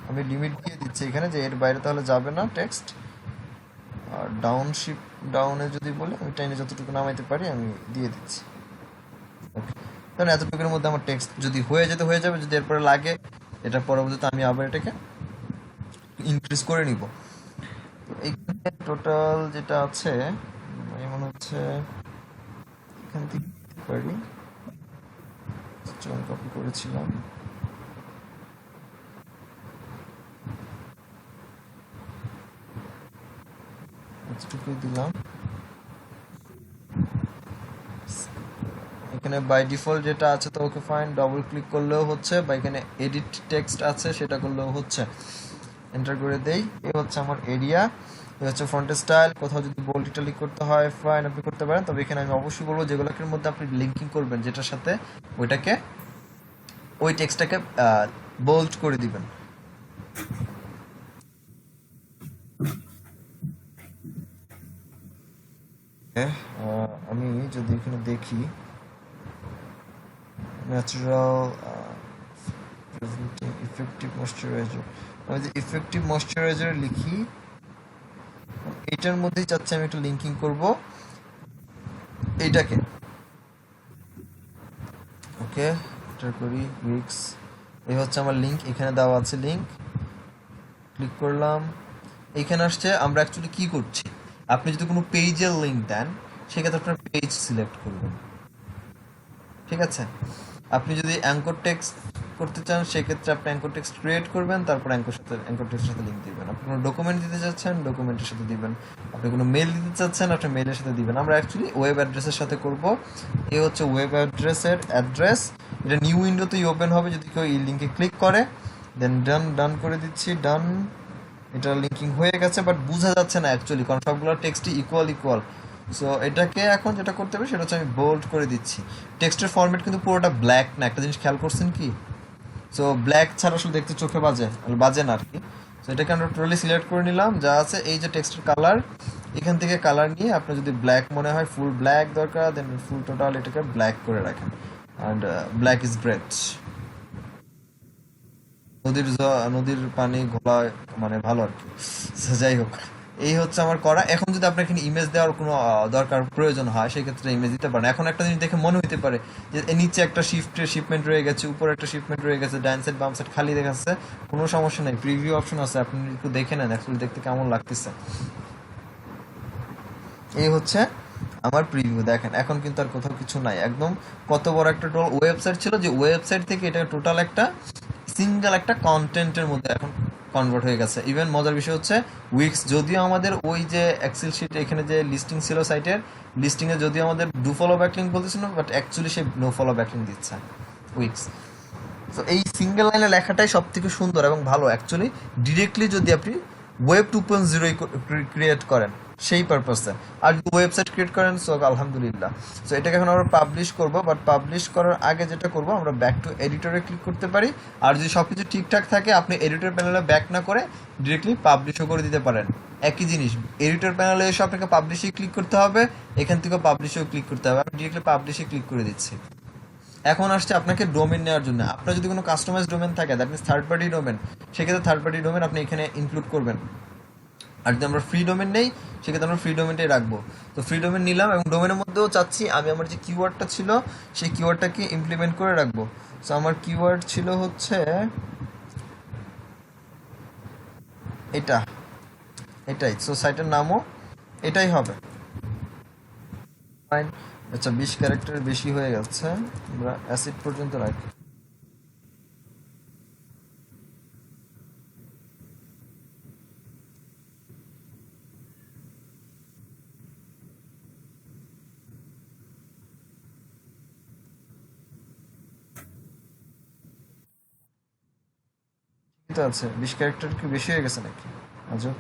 আমি লিমিট দিয়ে দিচ্ছি এখানে যে এর বাইরে তাহলে যাবে না টেক্সট আর ডাউনে যদি বলে আমি টাইনে যতটুকু নামাইতে পারি আমি দিয়ে দিচ্ছি ওকে তাহলে এতটুকুর মধ্যে আমার টেক্সট যদি হয়ে যাবে যদি এরপরে লাগে এটা পরবর্তীতে আমি আবার এটাকে ইনক্রিজ করে নিব তো এইখানে টোটাল যেটা আছে মনে হচ্ছে এখান থেকে দিতে পারি কপি করেছিলাম এতটুকুই দিলাম এখানে বাই ডিফল্ট যেটা আছে তো ওকে ফাইন ডবল ক্লিক করলেও হচ্ছে বা এখানে এডিট টেক্সট আছে সেটা করলেও হচ্ছে এন্টার করে দেই এই হচ্ছে আমার এরিয়া এই হচ্ছে ফন্টের স্টাইল কোথাও যদি বোল্ড ইটালিক করতে হয় ফাইন আপনি করতে পারেন তবে এখানে আমি অবশ্যই বলবো যেগুলোর মধ্যে আপনি লিঙ্কিং করবেন যেটার সাথে ওইটাকে ওই টেক্সটটাকে বোল্ড করে দিবেন আমি যদি এখানে দেখি ন্যাচারাল ইফেক্টিভ ময়শ্চারাইজার আমি যদি ইফেক্টিভ ময়শ্চারাইজার লিখি এটার মধ্যেই চাচ্ছি আমি একটু লিঙ্কিং করব এইটাকে ওকে এটা করি উইক্স এই হচ্ছে আমার লিঙ্ক এখানে দেওয়া আছে লিঙ্ক ক্লিক করলাম এখানে আসছে আমরা অ্যাকচুয়ালি কি করছি আপনি যদি কোনো পেজের লিঙ্ক দেন সেক্ষেত্রে আপনার পেজ সিলেক্ট করবেন ঠিক আছে আপনি যদি অ্যাঙ্কর টেক্সট করতে চান সেক্ষেত্রে আপনি অ্যাঙ্কর টেক্সট ক্রিয়েট করবেন তারপর অ্যাঙ্কর টেক্সটের সাথে লিঙ্ক দিবেন আপনি কোনো ডকুমেন্ট দিতে চাচ্ছেন ডকুমেন্টের সাথে দিবেন আপনি কোনো মেল দিতে চাচ্ছেন আপনি মেলের সাথে দিবেন আমরা অ্যাকচুয়ালি ওয়েব অ্যাড্রেসের সাথে করব এই হচ্ছে ওয়েব অ্যাড্রেসের অ্যাড্রেস এটা নিউ উইন্ডোতেই ওপেন হবে যদি কেউ এই লিঙ্কে ক্লিক করে দেন ডান করে দিচ্ছি ডান এটা লিঙ্কিং হয়ে গেছে বাট বোঝা যাচ্ছে না অ্যাকচুয়ালি কারণ সবগুলো টেক্সটই ইকুয়াল সো এটাকে এখন যেটা করতে হবে সেটা হচ্ছে আমি বোল্ড করে দিচ্ছি টেক্সটের ফরম্যাট কিন্তু পুরোটা ব্ল্যাক না একটা জিনিস খেয়াল করছেন কি সো ব্ল্যাক ছাড়া আসলে দেখতে চোখে বাজে না আর কি সো এটাকে আমরা টোটালি সিলেক্ট করে নিলাম যা আছে এই যে টেক্সটের কালার এখান থেকে কালার নিয়ে আপনার যদি ব্ল্যাক মনে হয় ফুল ব্ল্যাক দরকার দেন ফুল টোটাল এটাকে ব্ল্যাক করে রাখেন অ্যান্ড ব্ল্যাক ইজ গ্রেট নদীর পানি ঘোলা মানে ভালো আর কি যাই হোক এই হচ্ছে আমার করা এখন যদি আপনার এখানে ইমেজ দেওয়ার কোনো দরকার প্রয়োজন হয় সেক্ষেত্রে ইমেজ দিতে পারেন এখন একটা জিনিস দেখে মনে হতে পারে যে নিচে একটা শিপমেন্ট রয়ে গেছে উপরে একটা শিপমেন্ট রয়ে গেছে ডান সাইড বাম সাইড খালি দেখাচ্ছে কোনো সমস্যা নেই প্রিভিউ অপশন আছে আপনি একটু দেখে নেন অ্যাকচুয়ালি দেখতে কেমন লাগতেছে এই হচ্ছে আমার প্রিভিউ দেখেন এখন কিন্তু আর কোথাও কিছু নাই একদম কত বড় একটা ওয়েবসাইট ছিল যে ওয়েবসাইট থেকে এটা টোটাল একটা সিঙ্গেল একটা কন্টেন্টের মধ্যে এখন কনভার্ট হয়ে গেছে ইভেন মজার বিষয় হচ্ছে উইক্স যদিও আমাদের ওই যে এক্সেল শিট এখানে যে লিস্টিং ছিল সাইটের লিস্টিংয়ে যদিও আমাদের ডু ফলো ব্যাকলিং বলতেছিল বাট অ্যাকচুয়ালি সে নো ফলো ব্যাকলিং দিচ্ছে উইক্স তো এই সিঙ্গেল লাইনে লেখাটাই সব থেকে সুন্দর এবং ভালো অ্যাকচুয়ালি ডিরেক্টলি যদি আপনি ওয়েব 2.0 ক্রিয়েট করেন সেই পারপাসে আর যদি ওয়েবসাইট ক্রিয়েট করেন সো আলহামদুলিল্লাহ সো এটাকে এখন আমরা পাবলিশ করব বাট পাবলিশ করার আগে যেটা করব আমরা ব্যাক টু এডিটরে ক্লিক করতে পারি আর যদি সব কিছু ঠিকঠাক থাকে আপনি এডিটর প্যানেলে ব্যাক না করে ডিরেক্টলি পাবলিশও করে দিতে পারেন একই জিনিস এডিটর প্যানেলে এসে আপনাকে পাবলিশে ক্লিক করতে হবে এখান থেকে পাবলিশেও ক্লিক করতে হবে আমি ডিরেক্টলি পাবলিশে ক্লিক করে দিচ্ছি এখন আসছে আপনাকে ডোমেন নেওয়ার জন্য আপনার যদি কোনো কাস্টমাইজ ডোমেন থাকে that means third party domain সেক্ষেত্রে থার্ড পার্টি ডোমেন আপনি এখানে ইনক্লুড করবেন আর যদি আমরা ফ্রি ডোমেন নেই সেক্ষেত্রে আমরা ফ্রি ডোমেনটাই রাখবো তো ফ্রি ডোমেন নিলাম এবং ডোমেনের মধ্যেও চাচ্ছি আমি আমার যে কিওয়ার্ডটা ছিল সেই কিওয়ার্ডটাকে ইমপ্লিমেন্ট করে রাখবো সো আমার কিওয়ার্ড ছিল হচ্ছে এটাই সো সাইটের নামও এটাই হবে ফাইন আচ্ছা 20 ক্যারেক্টার বেশি হয়ে যাচ্ছে আমরা অ্যাসিড পর্যন্ত রাখি ঠিক আছে 20 ক্যারেক্টার কি বেশি হয়ে গেছে নাকি আজব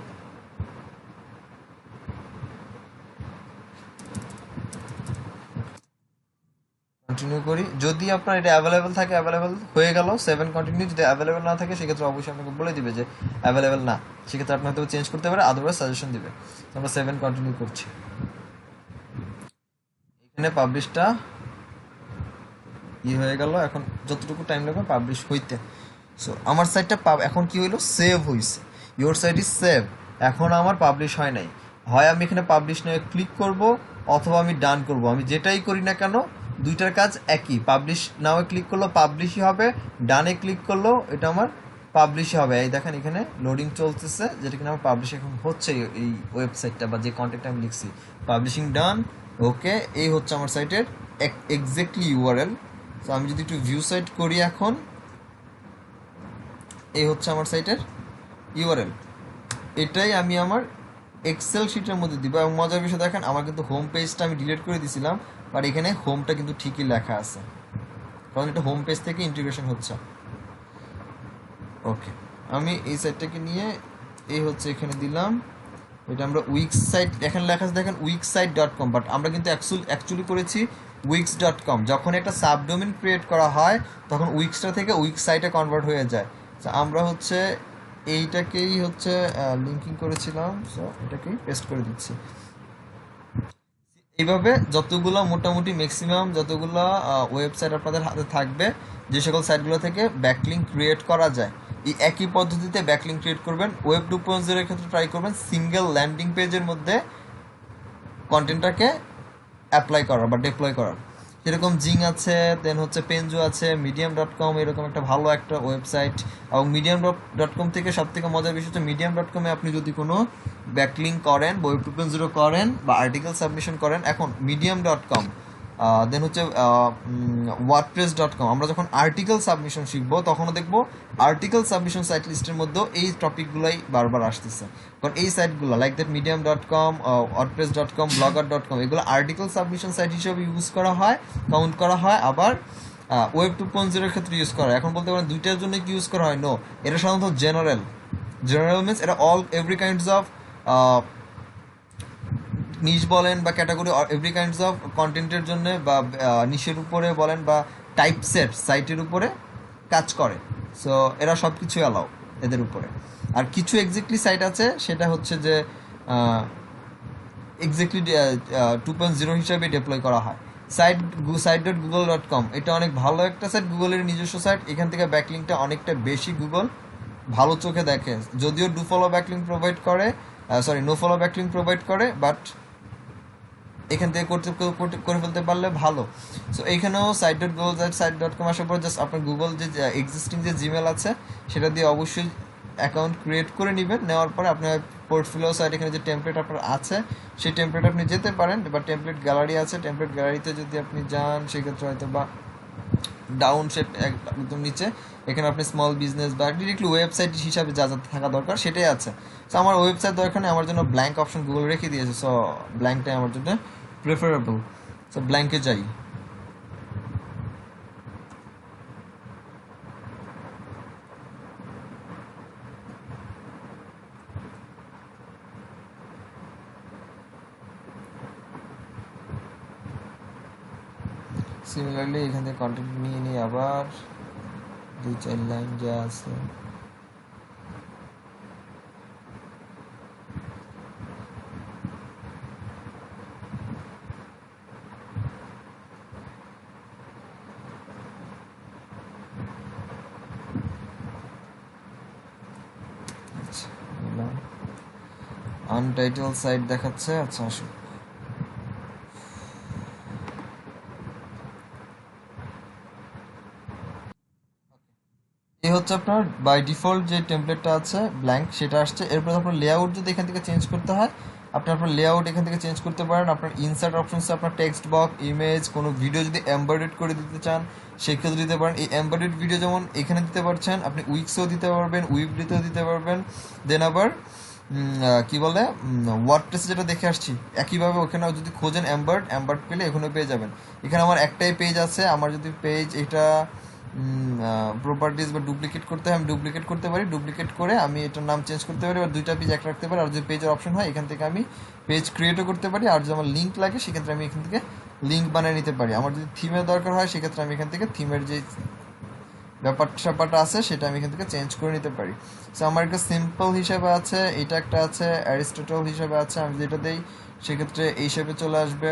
কন্টিনিউ করি। যদি আপনার এটা অ্যাভেলেবেল থাকে, অ্যাভেলেবেল হয়ে গেল 7 কন্টিনিউ। যদি অ্যাভেলেবেল না থাকে সেক্ষেত্রে অবশ্যই আপনাকে বলে দিবে যে অ্যাভেলেবেল না, সেক্ষেত্রে আপনি হয়তো চেঞ্জ করতে পারে, আদারওয়াইজ সাজেশন দিবে। তো আমরা 7 কন্টিনিউ করছি। এখানে পাবলিশটা হয়ে গেল। এখন যতটুকু টাইম লাগবে পাবলিশ হইতে। সো আমার সাইটটা এখন কি হইলো, সেভ হইছে। Your site is save. এখন আমার পাবলিশ হয় নাই। হয় আমি এখানে পাবলিশ নিয়ে ক্লিক করব, অথবা আমি ডান করব। আমি যেটাই করি না কেন দুইটার কাজ একই। পাবলিশ নাও ক্লিক করলো পাবলিশই হবে, ডানে ক্লিক করলো এটা আমার পাবলিশই হবে। এই দেখেন এখানে লোডিং চলতেছে, যেটা কিনা আমার পাবলিশ এখন হচ্ছে এই ওয়েবসাইটটা বা যে কন্টেন্ট আমি লিখছি। পাবলিশিং ডান, ওকে। এই হচ্ছে আমার সাইটের এক্স্যাক্টলি ইউআরএল। তো আমি যদি একটু ভিউ সাইট করি এখন, এই হচ্ছে আমার সাইটের ইউআরএল। এটাই আমি আমার এক্সেল শিটের মধ্যে দিব। এবং মজার বিষয় দেখেন, আমার কিন্তু হোম পেজটা আমি ডিলিট করে দিয়েছিলাম, বাট এখানে হোমটা কিন্তু ঠিকই লেখা আছে, কারণ এটা হোম পেজ থেকে ইন্টিগ্রেশন হচ্ছে। ওকে, আমি এই সাইটটাকে নিয়ে এই হচ্ছে এখানে দিলাম। এটা আমরা উইক্স সাইট, এখানে লেখা আছে দেখেন wixsite.com, বাট আমরা কিন্তু অ্যাকচুয়ালি করেছি wix.com। যখন একটা সাবডোমেন ক্রিয়েট করা হয় তখন উইক্সটা থেকে উইক্স সাইটে কনভার্ট হয়ে যায়। তো আমরা হচ্ছে এইটাকেই হচ্ছে লিঙ্কিং করেছিলাম, সো এটাকেই পেস্ট করে দিচ্ছি। এইভাবে যতগুলো মোটামুটি ম্যাক্সিমাম যতগুলো ওয়েবসাইট আপনাদের হাতে থাকবে, যে সকল সাইটগুলো থেকে ব্যাকলিঙ্ক ক্রিয়েট করা যায়, এই একই পদ্ধতিতে ব্যাকলিঙ্ক ক্রিয়েট করবেন। ওয়েব 2.0 এর ক্ষেত্রে ট্রাই করবেন সিঙ্গেল ল্যান্ডিং পেজের মধ্যে কন্টেন্টটাকে অ্যাপ্লাই করার বা ডিপ্লয় করার। যেরকম জিং আছে, দেন হচ্ছে পেনজো আছে, medium.com এরকম একটা ভালো একটা ওয়েবসাইট। এবং medium.com থেকে সব থেকে মজার বিষয় হচ্ছে medium.com-এ আপনি যদি কোনো ব্যাকলিঙ্ক করেন, ওয়েব 2.0 করেন বা আর্টিকেল সাবমিশন করেন, এখন medium.com দেন হচ্ছে wordpress.com, আমরা যখন আর্টিকেল সাবমিশন শিখবো তখনও দেখবো আর্টিকেল সাবমিশন সাইট লিস্টের মধ্যেও এই টপিকগুলোই বারবার আসতেছে। কারণ এই সাইটগুলো like that medium.com, wordpress.com, blogger.com এগুলো আর্টিকেল সাবমিশন সাইট হিসেবে ইউজ করা হয়, কাউন্ট করা হয়। আবার ওয়েব 2.0 এর ক্ষেত্রে ইউজ করা হয়। এখন বলতে পারেন দুইটার জন্য কি ইউজ করা হয়? নো, এটা সাধারণত জেনারেল মিনস এটা এভরি কাইন্ডস অফ নিশ বলেন বা ক্যাটাগরি, এভরি কাইন্ডস অফ কন্টেন্টের জন্য বা নিশের উপরে বলেন বা টাইপসেট সাইটের উপরে কাজ করে। সো এরা সব কিছু অ্যালাউ এদের উপরে। আর কিছু এক্স্যাক্টলি সাইট আছে, সেটা হচ্ছে যে এক্স্যাক্টলি 2.0 হিসাবে ডিপ্লয় করা হয়। site.google.com এটা অনেক ভালো একটা সাইট, গুগলের নিজস্ব সাইট। এখান থেকে ব্যাকলিংকটা অনেকটা বেশি গুগল ভালো চোখে দেখে, যদিও ডু ফলো ব্যাকলিংক প্রোভাইড করে, নো ফলো ব্যাকলিংক প্রোভাইড করে, বাট এখান থেকে করে ফেলতে পারলে ভালো। সো এইখানেও site.google.com আসার পর জাস্ট আপনার গুগল যে এক্সিস্টিং যে জিমেল আছে সেটা দিয়ে অবশ্যই অ্যাকাউন্ট ক্রিয়েট করে নেবেন। নেওয়ার পরে আপনার পোর্টফোলিও সাইট, এখানে যে টেমপ্লেট আপনার আছে সেই টেমপ্লেট আপনি যেতে পারেন, বা টেমপ্লেট গ্যালারি আছে, টেমপ্লেট গ্যালারিতে যদি আপনি যান সেক্ষেত্রে হয়তো বা ডাউন শেপ একদম নিচে এখানে আপনি স্মল বিজনেস বা ডিরেক্টলি ওয়েবসাইট হিসাবে যা যা থাকা দরকার সেটাই আছে। সো আমার ওয়েবসাইট দরকার নেই, আমার জন্য ব্ল্যাঙ্ক অপশন গুগল রেখে দিয়েছে। সো ব্ল্যাঙ্কটাই আমার জন্য প্রেফারেবল। সো ব্ল্যাঙ্কে যাই। সিমিলারলি এখান থেকে কন্টেন্ট নিয়ে নিই, আবার 2-4 লাইন যা আছে আনটাইটেল সাইট দেখাচ্ছে। আচ্ছা আসুন, এই হচ্ছে আপনার বাই ডিফল্ট যে টেমপ্লেটটা আছে ব্ল্যাঙ্ক সেটা আসছে। এরপর আপনার লেআউট যদি এখান থেকে চেঞ্জ করতে হয়, আপনার লেআউট এখান থেকে চেঞ্জ করতে পারেন। আপনার ইনসার্ট অপশনসে আপনার টেক্সট বক্স, ইমেজ, কোনো ভিডিও যদি এমবেডেড করে দিতে চান সেক্ষেত্রে দিতে পারেন। এই এমবেডেড ভিডিও যেমন এখানে দিতে পারছেন, আপনি উইক্সেও দিতে পারবেন, উইবলিতেও দিতে পারবেন। দেন আবার কি বলে ওয়ার্ডপ্রেসে যেটা দেখে আসছি একইভাবে ওখানেও যদি খোঁজেন এমবার্ড পেলে এখানেও পেয়ে যাবেন। এখানে আমার একটাই পেজ আছে, আমার যদি পেজ এটা প্রপার্টিজ বা ডুপ্লিকেট করতে হয় আমি ডুপ্লিকেট করতে পারি, ডুপ্লিকেট করে আমি এটার নাম চেঞ্জ করতে পারি, বা দুইটা পেজ এক রাখতে পারি। আর যদি পেজের অপশন হয় এখান থেকে আমি পেজ ক্রিয়েটও করতে পারি, আর যদি আমার লিঙ্ক লাগে সেক্ষেত্রে আমি এখান থেকে লিঙ্ক বানিয়ে নিতে পারি। আমার যদি থিমের দরকার হয় সেক্ষেত্রে আমি এখান থেকে থিমের যে ব্যাপারটা আছে সেটা আমি এখান থেকে চেঞ্জ করে নিতে পারি। সো আমার একটা সিম্পল হিসাবে আছে, এটা একটা আছে অ্যারিস্টটল হিসাবে আছে, আমি যেটা দেই সেক্ষেত্রে এই হিসাবে চলে আসবে।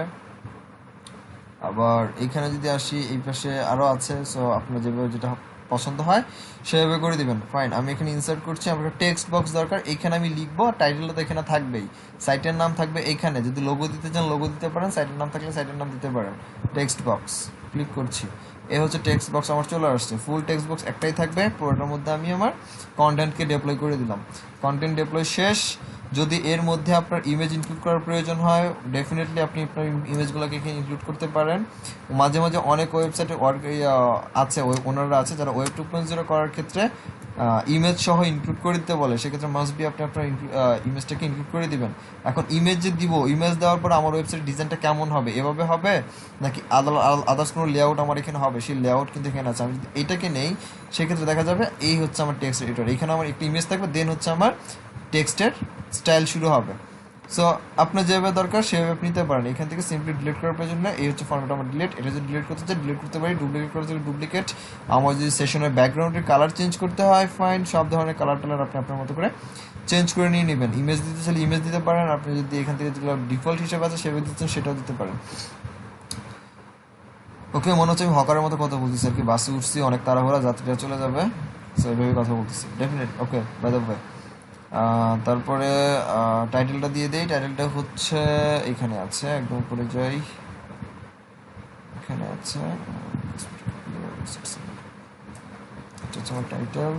আবার এইখানে যদি আসি এই পাশে আরও আছে। সো আপনার যেভাবে যেটা পছন্দ হয় সেভাবে করে দিবেন। ফাইন, আমি এখানে ইনসার্ট করছি, আমার টেক্সট বক্স দরকার, এইখানে আমি লিখবো, টাইটেলটা তো এখানে থাকবেই, সাইটের নাম থাকবে এইখানে, যদি লোগো দিতে চান লোগো দিতে পারেন, সাইটের নাম থাকলে সাইটের নাম দিতে পারেন। টেক্সট বক্স ক্লিক করছি, এ হচ্ছে টেক্সট বক্স আমার চলে আসছে। ফুল টেক্সট বক্স একটাই থাকবে, পুরোটার মধ্যে আমি আমার কন্টেন্টকে ডিপ্লয় করে দিলাম। কন্টেন্ট ডিপ্লয় শেষ। যদি এর মধ্যে আপনার ইমেজ ইনক্লুড করার প্রয়োজন হয় ডেফিনেটলি আপনি আপনার ইমেজগুলোকে এখানে ইনক্লুড করতে পারেন। মাঝে মাঝে অনেক ওয়েবসাইটে আছে, ওনাররা আছে যারা ওয়েব 2.0 করার ক্ষেত্রে ইমেজ সহ ইনক্লুড করে দিতে বলে, সেক্ষেত্রে মাস্ট বি আপনি আপনার ইমেজটাকে ইনক্লুড করে দিবেন। এখন ইমেজ যে দিব, ইমেজ দেওয়ার পর আমার ওয়েবসাইট ডিজাইনটা কেমন হবে, এভাবে হবে নাকি আদার্স কোনো লেআউট আমার এখানে হবে, সেই লেআউট কিন্তু এখানে আছে। আমি যদি এটাকে নেই সেক্ষেত্রে দেখা যাবে এই হচ্ছে আমার টেক্সট এডিটর, এখানে আমার একটা ইমেজ থাকবে, দেন হচ্ছে আমার টেক্সটের স্টাইল শুরু হবে। সো আপনার যেভাবে দরকার সেভাবে আপনি নিতে পারেন। এখান থেকে সিম্পলি ডিলিট করার প্রয়োজন না, এই হচ্ছে ফর্মেট আমার ডিলিট। এটা যদি ডিলিট করতে চাই ডিলিট করতে পারি, ডুপ্লিকেট করতে চাই ডুপ্লিকেট। আমার যদি সেশনের ব্যাকগ্রাউন্ডের কালার চেঞ্জ করতে হয় ফাইন, সব ধরনের কালার টালার আপনি আপনার মতো করে চেঞ্জ করে নিয়ে নেবেন। ইমেজ দিতে চাইলে ইমেজ দিতে পারেন, আপনি যদি এখান থেকে যেগুলো ডিফল্ট হিসেবে আছে সেভাবে দিচ্ছেন সেটাও দিতে পারেন। ওকে, মনে হচ্ছে আমি হকারের মতো কথা বলতেছি আর কি, বাসে উঠছি, অনেক তাড়াহুড়া, যাত্রীরা চলে যাবে, সো এইভাবে কথা বলতেছি definite. Okay, by the way তারপরে টাইটেলটা দিয়ে দেই। টাইটেলটা হচ্ছে এখানে আছে, একদম উপরে যাই, এখানে আছে, এটা হচ্ছে আমার টাইটেল।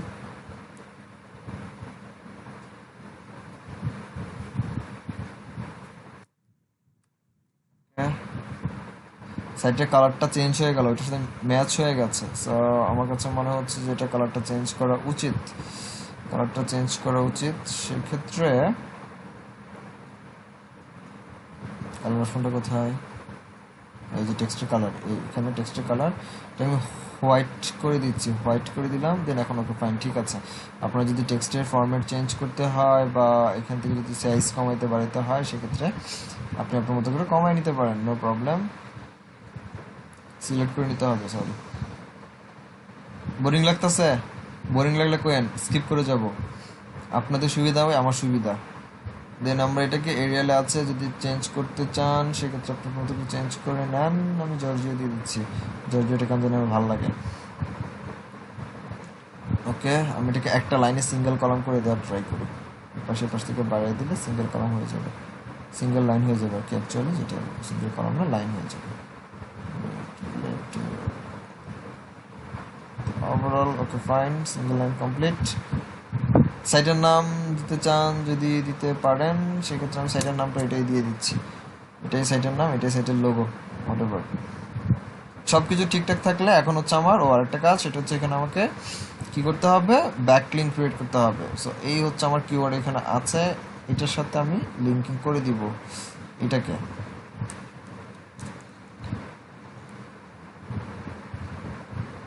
সাইটের কালারটা চেঞ্জ হয়ে গেল, ওইটার সাথে ম্যাচ হয়ে গেছে। সো আমার কাছে মনে হচ্ছে যে এটা কালারটা চেঞ্জ করা উচিত, কালারটা চেঞ্জ করা উচিত। সেক্ষেত্রে কালার অপশনটা কোথায়, এই যে টেক্সটের কালার, এখানে টেক্সটের কালার এটা আমি হোয়াইট করে দিচ্ছি, হোয়াইট করে দিলাম, দেন এখন ওকে ফাইন, ঠিক আছে। আপনার যদি টেক্সটের ফরম্যাট চেঞ্জ করতে হয় বা এখান থেকে যদি সাইজ কমাইতে বাড়াতে হয় সেক্ষেত্রে আপনি আপনার মতো করে কমাই নিতে পারেন, নো প্রবলেম। সিলেক্ট করে নিতে হবে, সরি। বোরিং লাগতেছে, বোরিং লাগলে কোয়েন স্কিপ করে যাব, আপনাদের সুবিধা হয় আমার সুবিধা। দেন আমরা এটাকে এরিয়ালে আছে, যদি চেঞ্জ করতে চান সেক্ষেত্রে আপনার মতো করে চেঞ্জ করে নেন। আমি জর্জিও দিয়ে দিচ্ছি, জর্জিওটা কেন জানি আমার ভালো লাগে। ওকে, আমি এটাকে একটা লাইনে সিঙ্গেল কলাম করে দেওয়ার ট্রাই করি, পাশে পাশ থেকে বাড়িয়ে দিলে সিঙ্গেল কলাম হয়ে যাবে, সিঙ্গেল লাইন হয়ে যাবে আর কি, অ্যাকচুয়ালি যেটা সিঙ্গেল কলাম না লাইন হয়ে যাবে overall. Okay fine, single line complete. সাইটের নাম দিতে চান যদি দিতে পারেন, সেক্ষেত্রে আমি সাইটের নামটা এটাই দিয়ে দিচ্ছি, এটাই সাইটের নাম, এটাই সাইটের লোগো, হোয়াটএভার। সব কিছু ঠিকঠাক থাকলে এখন হচ্ছে আমার আরেকটা কাজ, সেটা হচ্ছে এখানে আমাকে কি করতে হবে, ব্যাকলিঙ্ক ক্রিয়েট করতে হবে। সো এই হচ্ছে আমার কিওয়ার্ড এখানে আছে, এটার সাথে আমি লিঙ্কিং করে দিব এটাকে।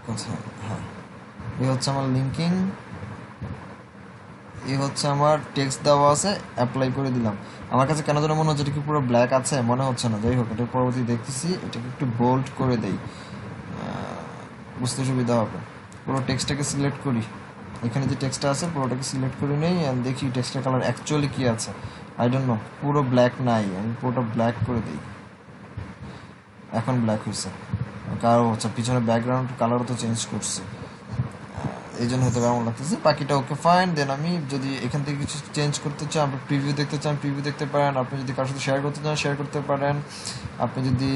কোথায়, হ্যাঁ, এই হচ্ছে আমার লিঙ্কিং, এই হচ্ছে আমার টেক্সট দেওয়া আছে, অ্যাপ্লাই করে দিলাম। আমার কাছে কেন যেন মনে হচ্ছে এটা কি পুরো ব্ল্যাক আছে, মনে হচ্ছে না, যাই হোক এটা পরবর্তী দেখতেছি, এটাকে একটু বোল্ড করে দেই, বুঝতে সুবিধা হবে। পুরো টেক্সটটাকে সিলেক্ট করি, এখানে যে টেক্সটটা আছে পুরোটাকে সিলেক্ট করে নেই, আর দেখি টেক্সটের কালার অ্যাকচুয়ালি কি আছে। আই ডোন্ট নো, পুরো ব্ল্যাক নাই, আমি পুরোটা ব্ল্যাক করে দিই, এখন ব্ল্যাক হয়েছে, কারো হচ্ছে পিছনে ব্যাকগ্রাউন্ড কালারও তো চেঞ্জ করছে, এই জন্য হয়তো কেমন লাগতেছে। বাকিটা ওকে ফাইন। দেন আমি যদি এখান থেকে কিছু চেঞ্জ করতে চান, আপনি প্রিভিউ দেখতে চান প্রিভিউ দেখতে পারেন, আপনি যদি কারোর সাথে শেয়ার করতে চান শেয়ার করতে পারেন, আপনি যদি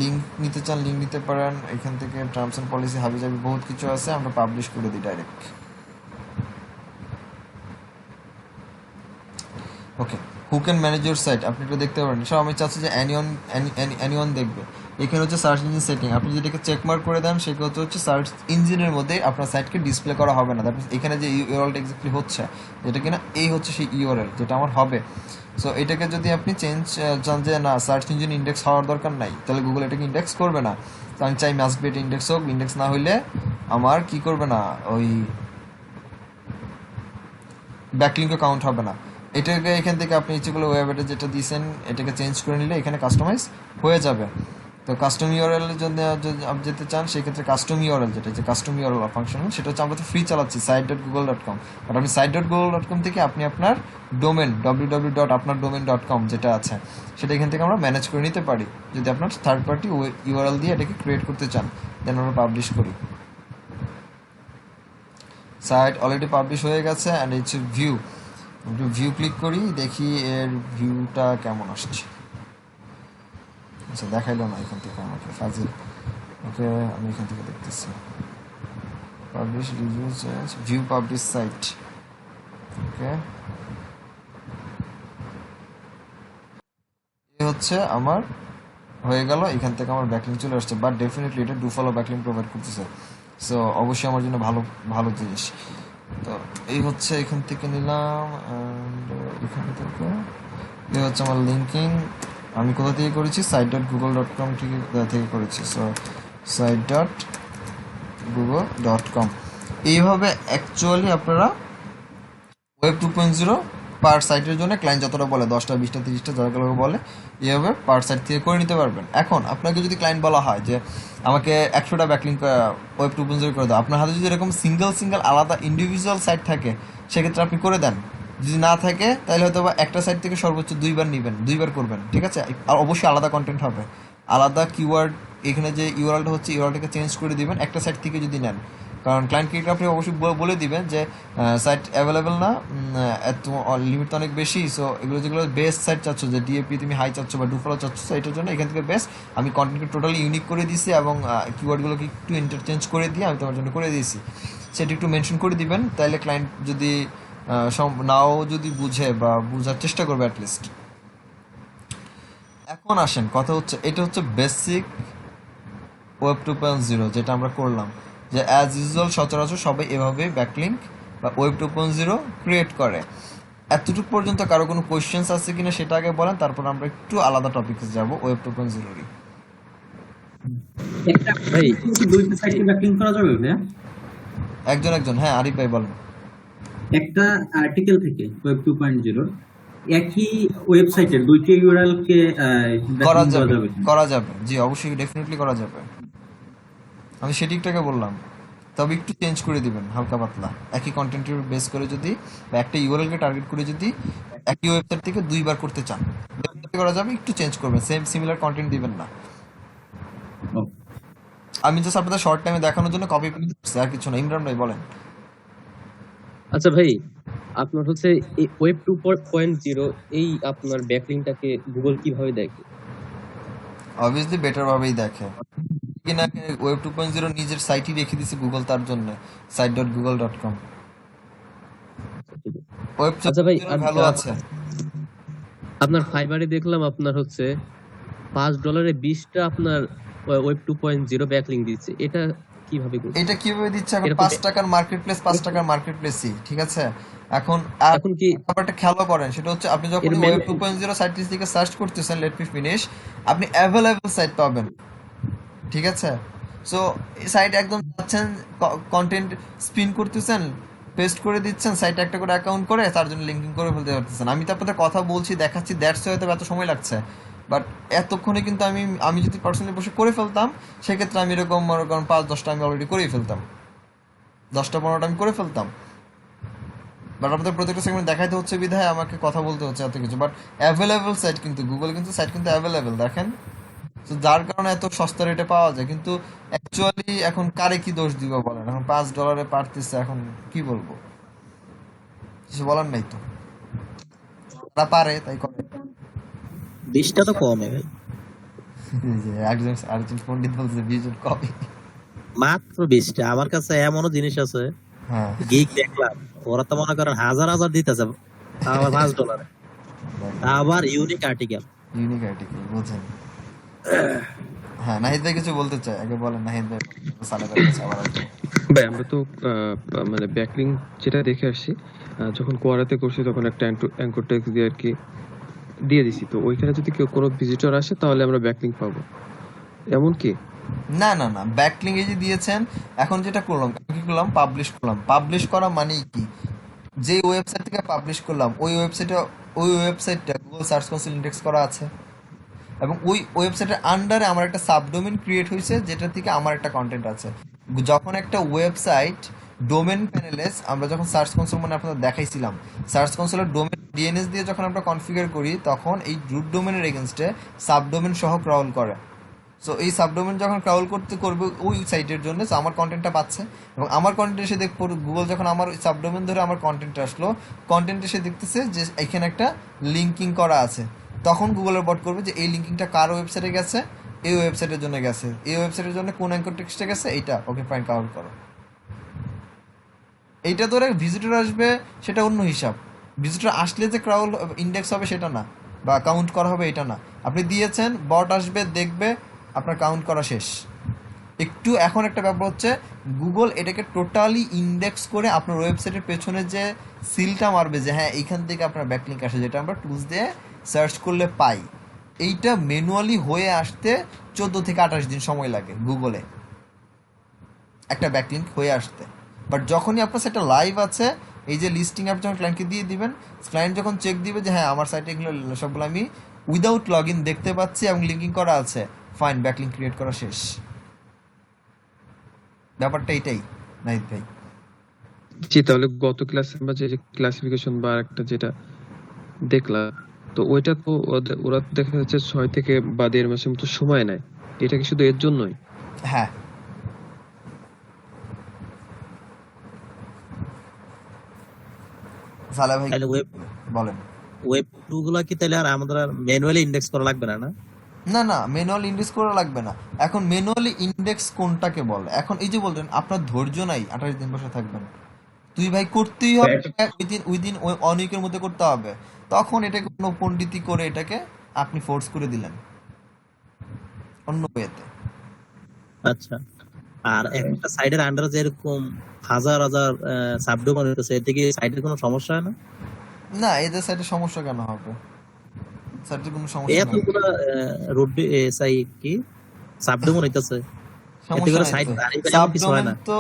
লিঙ্ক নিতে চান লিঙ্ক নিতে পারেন। এখান থেকে টার্মস অ্যান্ড পলিসি হাবিজাবি বহুত কিছু আছে, আমরা পাবলিশ করে দিই direct. Okay, who can manage your site, আপনি এটা দেখতে পারেন। সব আমি চাচ্ছি যে অ্যানিওন দেখবে। এখানে হচ্ছে সার্চ ইঞ্জিন সেটিং, আপনি যেটাকে চেক মার্ক করে দেন সেক্ষেত্রে হচ্ছে সার্চ ইঞ্জিনের মধ্যে আপনার সাইটকে ডিসপ্লে করা হবে না। দ্যাট মিনস এখানে যে ইউআরএলটা এক্স্যাক্টলি হচ্ছে যেটা কিনা এই হচ্ছে সেই ইউআরএল যেটা আমার হবে। সো এটাকে যদি আপনি চেঞ্জ চান যে না সার্চ ইঞ্জিন ইন্ডেক্স হওয়ার দরকার নাই, তাহলে গুগল এটাকে ইন্ডেক্স করবে না। তো আমি চাই মাস্ট বি এটা ইন্ডেক্স হোক, ইন্ডেক্স না হইলে আমার কি করবে না, ওই ব্যাকলিঙ্কও কাউন্ট হবে না। এটাকে এখান থেকে আপনি ইচ্ছেগুলো ওয়েব যেটা দিয়েছেন এটাকে চেঞ্জ করে নিলে এখানে কাস্টমাইজ হয়ে যাবে। তো কাস্টম ইউআরএল এর জন্য যদি আপনি যেতে চান সেক্ষেত্রে কাস্টম ইউআরএল যেটা যে কাস্টম ইউআরএল ফাংশন সেটা হচ্ছে আমরা তো ফ্রি চালাচ্ছি site.google.com, বাট আপনি site.google.com থেকে আপনি আপনার ডোমেন www.apnardomain.com যেটা আছে সেটা এখান থেকে আমরা ম্যানেজ করে নিতে পারি যদি আপনার থার্ড পার্টি ইউআরএল দিয়ে এটাকে ক্রিয়েট করতে চান, দেন আমরা পাবলিশ করি। সাইট অলরেডি পাবলিশ হয়ে গেছে অ্যান্ড ইটস ভিউ, একটু ভিউ ক্লিক করি দেখি এর ভিউটা কেমন আসছে। আচ্ছা দেখাইলো না এখান থেকে আমাকে ফাজিল, ওকে আমি এখান থেকে দেখতেছি publish reviews view publish site, okay এই হচ্ছে আমার হয়ে গেল, এখান থেকে আমার ব্যাকলিং চলে আসছে, বাট ডেফিনেটলি এটা ডু ফলো ব্যাকলিং প্রোভাইড করতেছে, সো অবশ্যই আমার জন্য ভালো ভালো জিনিস। তো এই হচ্ছে এখান থেকে নিলাম অ্যান্ড এখান থেকে এই হচ্ছে আমার লিঙ্কিং, আমি কোথা থেকে করেছি site.google.com থেকে করেছি, সো site.google.com। এইভাবে অ্যাকচুয়ালি আপনারা ওয়েব 2.0 পার সাইটের জন্য ক্লায়েন্ট যতটা বলে 10টা 20টা 30টা যারা বলে এইভাবে পার সাইট থেকে করে নিতে পারবেন। এখন আপনাকে যদি ক্লায়েন্ট বলা হয় যে আমাকে 100টা ব্যাকলিঙ্ক ওয়েব 2.0 করে দাও, আপনার হাতে যদি এরকম সিঙ্গেল আলাদা ইন্ডিভিজুয়াল সাইট থাকে সেক্ষেত্রে আপনি করে দেন, যদি না থাকে তাহলে হয়তো বা একটা সাইট থেকে সর্বোচ্চ 2বার নেবেন, 2বার করবেন, ঠিক আছে। আর অবশ্যই আলাদা কন্টেন্ট হবে, আলাদা কিওয়ার্ড, এখানে যে ইউআরএলটা হচ্ছে ইউআরএলটাকে চেঞ্জ করে দিবেন একটা সাইট থেকে যদি নেন, কারণ ক্লায়েন্টকে আপনি অবশ্যই বলে দিবেন যে সাইট অ্যাভেলেবেল না, এত লিমিট তো অনেক বেশি, সো এগুলো যেগুলো বেস্ট সাইট চাচ্ছ যে ডিএপি তুমি হাই চাচ্ছ বা ডুফলো চাচ্ছ, সো এটার জন্য এখান থেকে বেস্ট আমি কন্টেন্টকে টোটালি ইউনিক করে দিয়েছি এবং কিওয়ার্ডগুলোকে একটু ইন্টারচেঞ্জ করে দিয়ে আমি তোমার জন্য করে দিয়েছি, সেটা একটু মেনশন করে দিবেন, তাহলে ক্লায়েন্ট যদি নাও যদি বুঝে বা বোঝার চেষ্টা করবে অ্যাটলিস্ট। এখন আসেন কথা হচ্ছে এটা হচ্ছে বেসিক ওয়েব 2.0 যেটা আমরা করলাম, যে অ্যাজ ইউজুয়াল সচরাচর সবাই এভাবে ব্যাকলিঙ্ক বা ওয়েব 2.0 ক্রিয়েট করে। এতটুকু পর্যন্ত কারো কোনো কোয়েশ্চেন্স আছে কিনা সেটা আগে বলেন, তারপর আমরা একটু আলাদা টপিকে যাব ওয়েব 2.0-ই। একটা ভাই দুইটা সাইটে ব্যাকলিং করা যাবে ভাইয়া? একজন হ্যাঁ আরিফ ভাই বলেন। একটা আর্টিকেল থেকে ওয়েব 2.0 একই ওয়েবসাইটের দুইটি ইউআরএল কে করা ব্যাকলিং করা যাবে, যাবে? করা যাবে, জি অবশ্যই ডেফিনেটলি করা যাবে, আমি সেটিকটাকে বললাম, তবে একটু চেঞ্জ করে দিবেন হালকা পাতলা, একই কন্টেন্টের বেস করে যদি বা একটা ইউআরএলকে টার্গেট করে যদি একই ওয়েবসাইট থেকে 2বার করতে চান definitely করা যাবে, একটু চেঞ্জ করবেন, সেম সিমিলার কন্টেন্ট দিবেন না। ও, আমি জাস্ট আপনাদের শর্ট টাইমে দেখানোর জন্য কপি করে দিচ্ছি আর কিছু না। ইমরান ভাই বলেন। আচ্ছা ভাই, আপনার হচ্ছে এই ওয়েব 2.0 এই আপনার ব্যাকলিংটাকে গুগল কিভাবে দেখে? অবভিয়াসলি বেটার ভাবেই দেখে, কিনা ওয়েব 2.0 নিজের সাইটই রেখে দিছে গুগল তার জন্য, site.google.com। ওয়েব আচ্ছা ভাই, 2.0 ভ্যালু আছে। আপনার ফাইবারে দেখলাম আপনার হচ্ছে $5 20টা আপনার ওয়েব 2.0 ব্যাকলিং দিচ্ছে, এটা কিভাবে করছে? এটা কিভাবে দিচ্ছে এখন? এরকম 5 টাকার মার্কেট প্লেস, 5 টাকার মার্কেট প্লেসই, ঠিক আছে। এখন আর এখন কি ব্যাপারটা খেয়াল করেন, সেটা হচ্ছে আপনি যখন এর ওয়েব 2.0 সাইটটি থেকে সার্চ করতেছেন, লেট মি ফিনিশ, আপনি অ্যাভেলেবল সাইট পাবেন, ঠিক আছে। সো এই সাইট একদম যাচ্ছেন, কন্টেন্ট স্পিন করতেছেন, পেস্ট করে দিচ্ছেন, সাইটে একটা করে অ্যাকাউন্ট করে তার জন্য লিঙ্কিং করে ফেলতে পারতেছেন। আমি তো আপনাদের কথা বলছি দেখাচ্ছি, দ্যাটস হয়তো এত সময় লাগছে, বাট এতক্ষণে কিন্তু আমি যদি পার্সোনালি বসে করে ফেলতাম সেক্ষেত্রে আমি এরকম মনে করেন 5-10টা আমি অলরেডি করেই ফেলতাম, 10টা-15টা আমি করে ফেলতাম, বাট আপনাদের প্রত্যেকটা সেগমেন্ট দেখাইতে হচ্ছে বিধায় আমাকে কথা বলতে হচ্ছে এত কিছু। বাট অ্যাভেলেবল সাইট কিন্তু গুগল কিন্তু সাইট কিন্তু অ্যাভেলেবল দেখেন, তো যার কারণে এত সস্তা রেটে পাওয়া যায়। কিন্তু অ্যাকচুয়ালি এখন কারে কি দোষ দিব বলেন, এখন $5 পারতেছে, এখন কি বলবো, কিছু বলার নাই তো, তারা পারে তাই করে। 20টা তো কমে ভাই, একজন পণ্ডিত বলছে 20 কপি। মাত্র 20টা। আমার কাছে এমনও জিনিস আছে হ্যাঁ গিক দেখলাম, ওরা তো মনে করেন হাজার দিতেছে, আবার $5, আবার ইউনিক আর্টিকেল। ইউনিক আর্টিকেল বুঝেন। হ্যাঁ নাহিদ ভাই কিছু বলতে চাই, আগে বলেন নাহিদ ভাই, সালেদার কাছে আবার আসবো। ভাই আমরা তো মানে ব্যাকলিং যেটা দেখে আসছি, যখন কোয়ারাতে করছি তখন একটা অ্যাঙ্কর টেক্সট দিয়ে আর কি দিয়ে দিছি, তো ওইখানে যদি কেউ কোনো ভিজিটর আসে তাহলে আমরা ব্যাকলিং পাবো, এমন কি? না না না, ব্যাকলিং এই যে দিয়েছেন, এখন যেটা করলাম কি করলাম, পাবলিশ করলাম। পাবলিশ করা মানে কি, যে ওয়েবসাইট থেকে পাবলিশ করলাম ওই ওয়েবসাইটটা গুগল সার্চ কনসোল ইন্ডেক্স করা আছে, এবং ওই ওয়েবসাইটের আন্ডারে আমার একটা সাবডোমেন ক্রিয়েট হয়েছে যেটা থেকে আমার একটা কন্টেন্ট আছে। যখন একটা ওয়েবসাইট ডোমেন প্যানেলে আমরা যখন সার্চ কনসোল মানে আপনাদের দেখাইছিলাম, সার্চ কনসোলের ডোমেন ডিএনএস দিয়ে যখন আমরা কনফিগার করি তখন এই রুট ডোমেনের এগেনস্টে সাবডোমেন সহ ক্রাউল করে। সো এই সাবডোমেন যখন ক্রাউল করবে ওই সাইটের জন্য, সো আমার কন্টেন্টটা পাচ্ছে এবং আমার কন্টেন্ট এসে দেখবো গুগল যখন আমার সাবডোমেন ধরে আমার কন্টেন্ট আসলো, কন্টেন্ট এসে দেখতেছে যে এখানে একটা লিঙ্কিং করা আছে, তখন গুগলের বট করবে যে এই লিঙ্কিংটা কার ওয়েবসাইটে গেছে, এই ওয়েবসাইটের জন্য গেছে, এই ওয়েবসাইটের জন্য কোন অ্যাঙ্কর টেক্সটে গেছে, এইটা ওকে ফাইন ক্রাউল করো। এইটা ধরে ভিজিটর আসবে সেটা অন্য হিসাব, ভিজিটর আসলে যে ক্রাউল ইন্ডেক্স হবে সেটা না, বা কাউন্ট করা হবে এটা না। আপনি দিয়েছেন, বট আসবে, দেখবে, আপনার কাউন্ট করা শেষ। একটু এখন একটা ব্যাপার হচ্ছে গুগল এটাকে টোটালি ইন্ডেক্স করে আপনার ওয়েবসাইটের পেছনে যে সিলটা মারবে যে হ্যাঁ এইখান থেকে আপনার ব্যাকলিঙ্ক আসে, যেটা আমরা টুলস দিয়ে সার্চ করলে পাই, এইটা ম্যানুয়ালি হয়ে আসতে 14 থেকে 28 দিন সময় লাগে গুগলে একটা ব্যাকলিঙ্ক হয়ে আসতে। বাট যখনই আপনার সেটা লাইভ আছে, এই যে লিস্টিং আপনি যখন ক্লায়েন্টকে দিয়ে দিবেন, ক্লায়েন্ট যখন চেক দিবে যে হ্যাঁ আমার সাইটে এগুলো সবগুলো আমি উইদাউট লগ ইন দেখতে পাচ্ছি এবং লিঙ্কিং করা আছে, ফাইন, ব্যাকলিঙ্ক ক্রিয়েট করা শেষ। ব্যাপারটা এটাই নাহিদ ভাই। জি, তাহলে গত ক্লাসে আমরা যে ক্লাসিফিকেশন বা একটা যেটা দেখলাম, তো ওইটা তো ওরা দেখা যাচ্ছে 6 থেকে বা 1.5 মাসের মতো সময় নেয়, এটা কি শুধু এর জন্যই? হ্যাঁ, সালা ভাই তাহলে বলেন। ওয়েব 2 গুলা কি তাহলে আর আমাদের ম্যানুয়ালি ইন্ডেক্স করা লাগবে না? না না না, ম্যানুয়াল ইন্ডেক্স করা লাগবে না। এখন ম্যানুয়ালি ইন্ডেক্স কোনটাকে বলে? এখন এই যে বললেন আপনার ধৈর্য নাই, 28 দিন বসে থাকবেন, তুই ভাই করতেই হবে, উইদিন অন উইকের মধ্যে করতে হবে, তখন এটাকে কোনো পণ্ডিতি করে এটাকে আপনি ফোর্স করে দিলেন অন্য ওয়েতে। আচ্ছা, আর একটা সাইডের আন্ডারে যে এরকম হাজার হাজার সাবডোমেন হইতেছে, এতে কি সাইডের কোনো সমস্যা হয় না? না, এদের সাইডে সমস্যা কেন হবে? সাইডে কোনো সমস্যা নেই, এতগুলো রুট এসআই কি সাবডোমেন হইতেছে, এতে করে সাইড কিছু হয় সাবডোমেন না? তো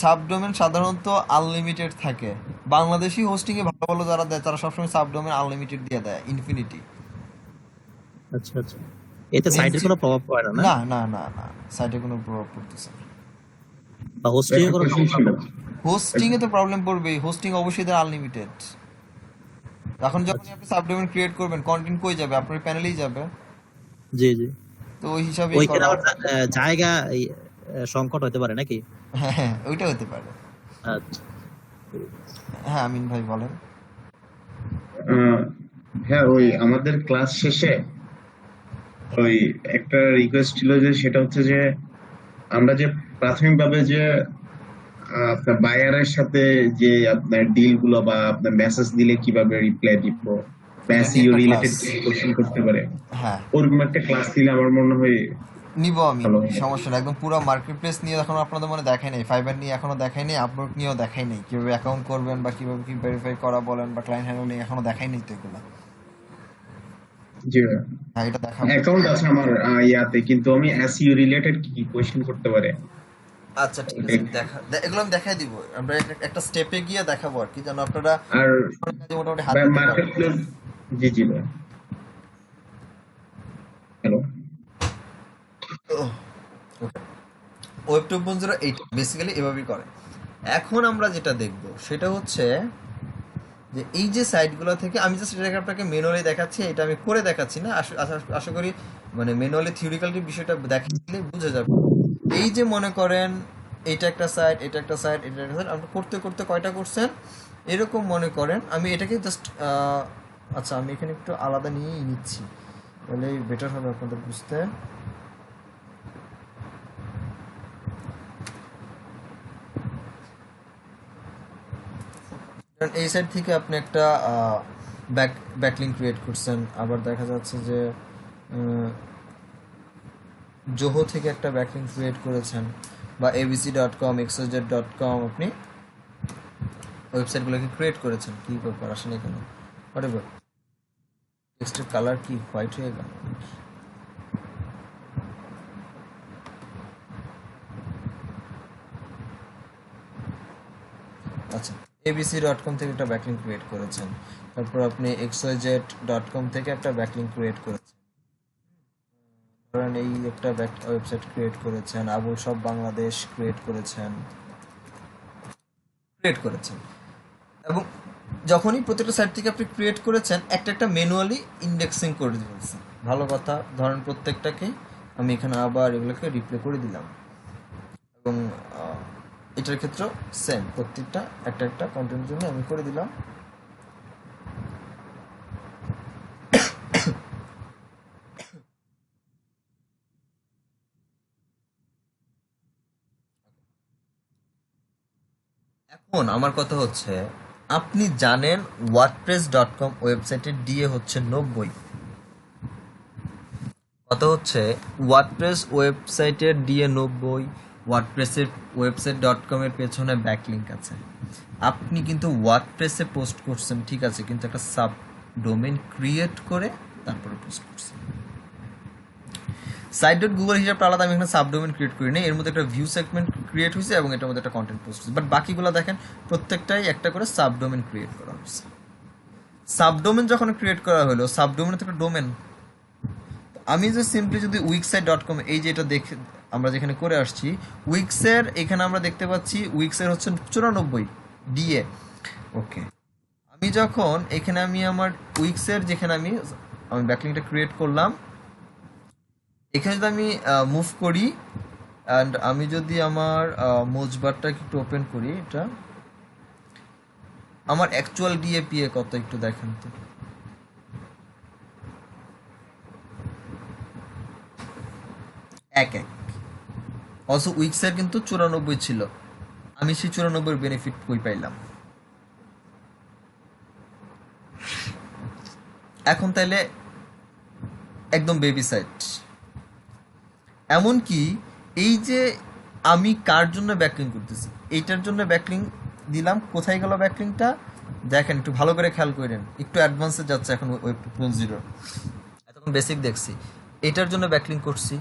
সাবডোমেন সাধারণত আনলিমিটেড থাকে। বাংলাদেশি হোস্টিং এ ভালো ভালো যারা দেয় তারা সবসময় সাবডোমেন আনলিমিটেড দিয়ে দেয়, ইনফিনিটি। আচ্ছা আচ্ছা, এতে সাইডের কোনো প্রভাব পড়ে না? না না না না, সাইডে কোনো প্রভাব পড়তেছে না। বা হোস্টিং এর কোনো সমস্যা? হোস্টিং এ তো প্রবলেম পড়বে, হোস্টিং অবশ্যই তার আনলিমিটেড। এখন যখন আপনি সাবডোমেন ক্রিয়েট করবেন, কন্টেন্ট কই যাবে? আপনার প্যানেলেই যাবে। জি জি, তো ওই হিসাবে ওইখানে আবার জায়গা সংকট হতে পারে নাকি? হ্যাঁ হ্যাঁ, ওইটা হতে পারে। আচ্ছা, হ্যাঁ আমিন ভাই বলেন। হ্যাঁ, ওই আমাদের ক্লাস শেষে ওই একটা রিকোয়েস্ট ছিল যে সেটা হচ্ছে যে আমরা যে প্রাথমিকভাবে যে আপনার বায়ারের সাথে যে আপনার ডিল গুলো বা আপনার মেসেজ দিলে কিভাবে রিপ্লাই দিব, এসইও রিলেটেড কোশ্চেন করতে পারে, হ্যাঁ ওরকম একটা ক্লাস দিলে আমার মনে হয় নিব আমি, ভালো। সমস্যা না। একদম পুরো মার্কেট প্লেস নিয়ে এখন আপনাদের মনে দেখাই নাই, ফাইবার নিয়ে এখনো দেখাই নাই, আপলোড নিয়েও দেখাই নাই, কিভাবে অ্যাকাউন্ট করবেন বা কিভাবে কি ভেরিফাই করা বলেন বা ক্লায়েন্ট হ্যান্ডলিং এখনো দেখাই নাই তো এগুলো। জি, হ্যাঁ এটা দেখাবো। অ্যাকাউন্ট আছে আমার ইয়াতে, কিন্তু আমি এসইও রিলেটেড কি কি কোশ্চেন করতে পারে। আচ্ছা ঠিক আছে, এগুলো আমি দেখাই দিব, আমরা একটা স্টেপে গিয়ে দেখাবো আর কি, যেন আপনারা আর মোটামুটি হাত দিতে মার্কেট পারেন। প্লেস, জি জি ভাই, হ্যালো। ওয়েব 2.0 এইটা বেসিক্যালি এভাবেই করে। এখন আমরা যেটা দেখব সেটা হচ্ছে যে এই যে সাইটগুলো থেকে আমি জাস্ট এটাকে আপনাকে ম্যানুয়ালি দেখাচ্ছি, এটা আমি করে দেখাচ্ছি না, আশা করি মানে ম্যানুয়ালি থিওরিক্যালি বিষয়টা দেখালে বুঝে যাবে। এই যে মনে করেন এইটা একটা সাইট, এটা একটা সাইট, এটা একটা সাইট, আপনি করতে করতে কয়টা করছেন এরকম মনে করেন। আমি এটাকে জাস্ট আচ্ছা আমি এখানে একটু আলাদা নিয়েই নিচ্ছি, তাহলে বেটার হবে আপনাদের বুঝতে। এই সাইড থেকে আপনি একটা ব্যাকলিঙ্ক ক্রিয়েট করছেন, আবার দেখা যাচ্ছে যে জোহো থেকে একটা ব্যাকলিঙ্ক ক্রিয়েট করেছেন, বা abc.com xyz.com আপনি ওয়েবসাইটগুলোকে ক্রিয়েট করেছেন। কি ব্যাপার আসেন এখানে, হোয়াটএভার টেক্সটের কালার কি হোয়াইট হয়ে গেল? আচ্ছা, abc.com থেকে একটা ব্যাকলিঙ্ক ক্রিয়েট করেছেন, তারপর আপনি xyz.com থেকে একটা ব্যাকলিঙ্ক ক্রিয়েট করেছেন, একটা ওয়েবসাইট ক্রিয়েট করেছেন, আবুল সব বাংলাদেশ ক্রিয়েট করেছেন, এবং যখনই প্রত্যেকটা সাইট থেকে আপনি ক্রিয়েট করেছেন একটা একটা ম্যানুয়ালি ইন্ডেক্সিং করে দিয়েছেন। ভালো কথা, ধরেন প্রত্যেকটাকেই আমি এখানে আবার এগুলোকে রিপ্লে করে দিলাম, এবং এটার ক্ষেত্রেও সেম, প্রত্যেকটা একটা একটা কন্টেন্টের জন্য আমি করে দিলাম। এখন আমার কথা হচ্ছে, আপনি জানেন wordpress.com ওয়েবসাইটের ডিএ হচ্ছে 90। কথা হচ্ছে ওয়ার্ডপ্রেস ওয়েবসাইটের ডিএ 90, ওয়ার্ডপ্রেসের ওয়েবসাইট.com এর পেছনে ব্যাকলিংক আছে। আপনি কিন্তু ওয়ার্ডপ্রেসে পোস্ট করছেন, ঠিক আছে, কিন্তু একটা সাব ডোমেন ক্রিয়েট করে তারপরে পোস্ট করছেন। সাইট.গুগল হিসাবে আলাদা আমি এখানে সাবডোমেন ক্রিয়েট করি নাই, এর মধ্যে একটা ভিউ সেগমেন্ট ক্রিয়েট হয়েছে এবং এটার মধ্যে একটা কন্টেন্ট পোস্ট হয়েছে, বাট বাকিগুলো দেখেন প্রত্যেকটাই একটা করে সাবডোমেন ক্রিয়েট করা হয়েছে। সাবডোমেন যখন ক্রিয়েট করা হলো, সাবডোমেনের তো একটা ডোমেন, আমি যে সিম্পলি যদি wixsite.com এই যে এটা দেখে আমরা যেখানে করে আসছি, উইক্সের এখানে আমরা দেখতে পাচ্ছি উইক্সের হচ্ছে 94 ডিএ। ওকে, আমি যখন এখানে আমি আমার উইক্সের যেখানে আমি ব্যাকলিংকটা ক্রিয়েট করলাম, এখানে যদি আমি মুভ করি অ্যান্ড আমি যদি আমার মোজবারটা একটু ওপেন করি, এটা আমার অ্যাকচুয়াল ডিএপিএ কত একটু দেখেন তো। এক অলসো উইক্সের কিন্তু 94 ছিল, আমি সেই 94 বেনিফিট কই পাইলাম। এখন তাইলে একদম বেবি সাইট। এমনকি এই যে আমি কার জন্য ব্যাকলিং করতেছি, এইটার জন্য ব্যাকলিং দিলাম, কোথায় গেল ব্যাকলিংটা দেখেন, একটু ভালো করে খেয়াল করেন, একটু অ্যাডভান্সে যাচ্ছে এখন ওয়েব 2.0, এতক্ষণ বেসিক দেখছি, এটার জন্য ব্যাকলিং করছি।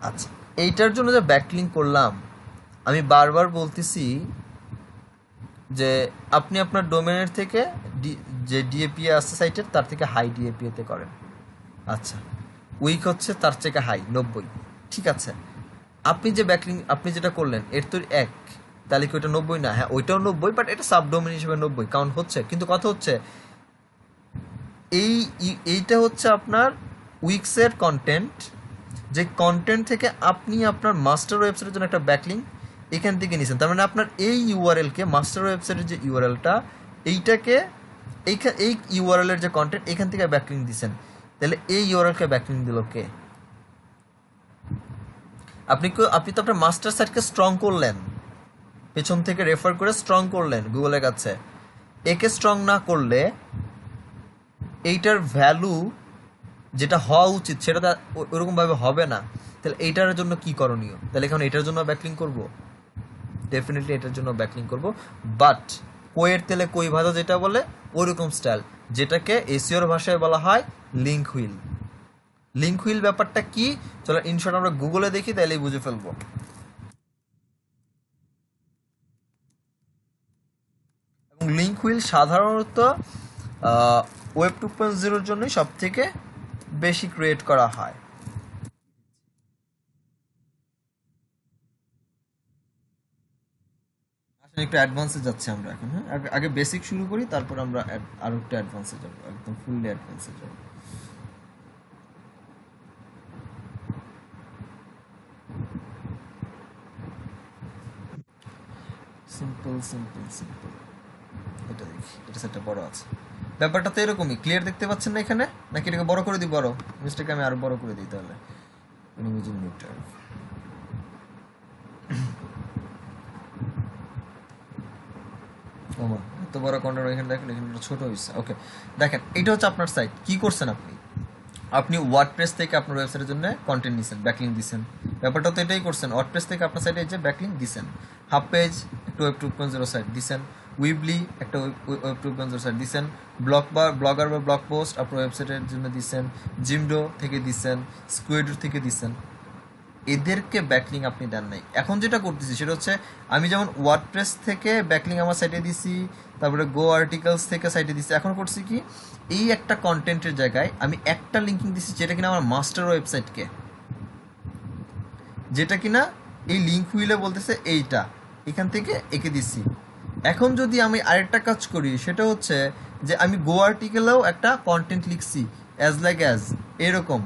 আচ্ছা, এইটার জন্য যে ব্যাকলিং করলাম, আমি বারবার বলতেছি যে আপনি আপনার ডোমেনের থেকে যে ডিএপিএ আছে সাইটের তার থেকে হাই ডিএপিএতে করেন। আচ্ছা, উইক হচ্ছে তার থেকে হাই 90, ঠিক আছে। আপনি যে ব্যাকলিং আপনি যেটা করলেন এর তো এক, তাহলে কি ওইটা 90 না? হ্যাঁ, ওইটাও 90, বাট এটা সাবডোমেন হিসেবে 90 কাউন্ট হচ্ছে। কিন্তু কথা হচ্ছে এইটা হচ্ছে আপনার উইক্সের কন্টেন্ট, যে কন্টেন্ট থেকে আপনি আপনার মাস্টার ওয়েবসাইটের জন্য একটা ব্যাকলিং এখান থেকে নিয়েছেন। তার মানে আপনার এই ইউআরএলকে, মাস্টার ওয়েবসাইটের যে ইউআরএলটা, এইটাকে এই ইউআরএলের যে কন্টেন্ট এখান থেকে ব্যাকলিং দিয়েছেন, তাহলে এই ইউআরএলকে ব্যাকলিং দিল কে? আপনি তো আপনার মাস্টার সাইটকে স্ট্রং করলেন, পেছন থেকে রেফার করে স্ট্রং করলেন গুগলের কাছে। একে স্ট্রং না করলে এইটার ভ্যালু যেটা হওয়া উচিত সেটা তো ওরকমভাবে হবে না। তাহলে এইটার জন্য কি করণীয়? তাহলে এখন এটার জন্য ব্যাকলিং করব, ডেফিনেটলি এটার জন্য ব্যাকলিং করব, বাট কইয়ের তেলে কই ভাজা যেটা বলে ওরকম স্টাইল, যেটাকে এসইওর ভাষায় বলা হয় লিঙ্ক হুইল। লিঙ্ক হুইল ব্যাপারটা কি, চলো ইনশর্ট আমরা গুগলে দেখি, তাহলেই বুঝে ফেলবো। এবং লিঙ্ক হুইল সাধারণত ওয়েব 2.0 জন্যই সব থেকে বেশি ক্রিয়েট করা হয়। আসলে একটু অ্যাডভান্সে যাচ্ছি আমরা এখন। হ্যাঁ, আগে বেসিক শুরু করি, তারপর আমরা আরো একটু অ্যাডভান্সে যাব, একদম ফুললি অ্যাডভান্সে যাব। সিম্পল সিম্পল সিম্পল, এটা দেখি, এটা সেটটা বড় আছে। ব্যাপারটা তো এরকমই, ক্লিয়ার দেখতে পাচ্ছেন না এখানে? নাকি এটাকে বড় করে দিই? বড় মিস্টেক আমি আরো বড় করে দিই তাহলে। ওমা, এত বড় কর্নার এখানে দেখেন, এখানে ছোট হয়েছে। ওকে, দেখেন এটা হচ্ছে আপনার সাইট। কি করছেন আপনি ওয়ার্ডপ্রেস থেকে আপনার ওয়েবসাইটের জন্য কন্টেন্ট দিচ্ছেন, ব্যাকলিং দিচ্ছেন। ব্যাপারটা তো এটাই করছেন, ওয়ার্ডপ্রেস থেকে আপনার সাইটে যে ব্যাকলিং দিচ্ছেন, হাফ পেজ একটা ওয়েব 2.0 সাইট দিচ্ছেন, উইবলি একটা ওয়েব 2.0 সাইট দিচ্ছেন, ব্লগার বা ব্লগ পোস্ট আপনার ওয়েবসাইটের জন্য দিচ্ছেন, জিমডো থেকে দিচ্ছেন, স্কুয়েডো থেকে দিচ্ছেন। এদেরকে ব্যাকলিং আপনি দেন নাই। এখন যেটা করতেছি সেটা হচ্ছে আমি যেমন ওয়ার্ডপ্রেস থেকে ব্যাকলিং আমার সাইটে দিছি, তারপরে গো আর্টিকেলস থেকে সাইটে দিছি, এখন করছি কি এই একটা কন্টেন্টের জায়গায় আমি একটা লিঙ্কিং দিছি যেটা কিনা আমার মাস্টার ওয়েবসাইটকে, যেটা কিনা এই লিঙ্ক হুইলে বলতেছে এইটা, এখান থেকে এঁকে দিছি। এখন যদি আমি আরেকটা কাজ করি সেটা হচ্ছে যে আমি গো আর্টিকেলেও একটা কন্টেন্ট লিখছি অ্যাজ এরকম।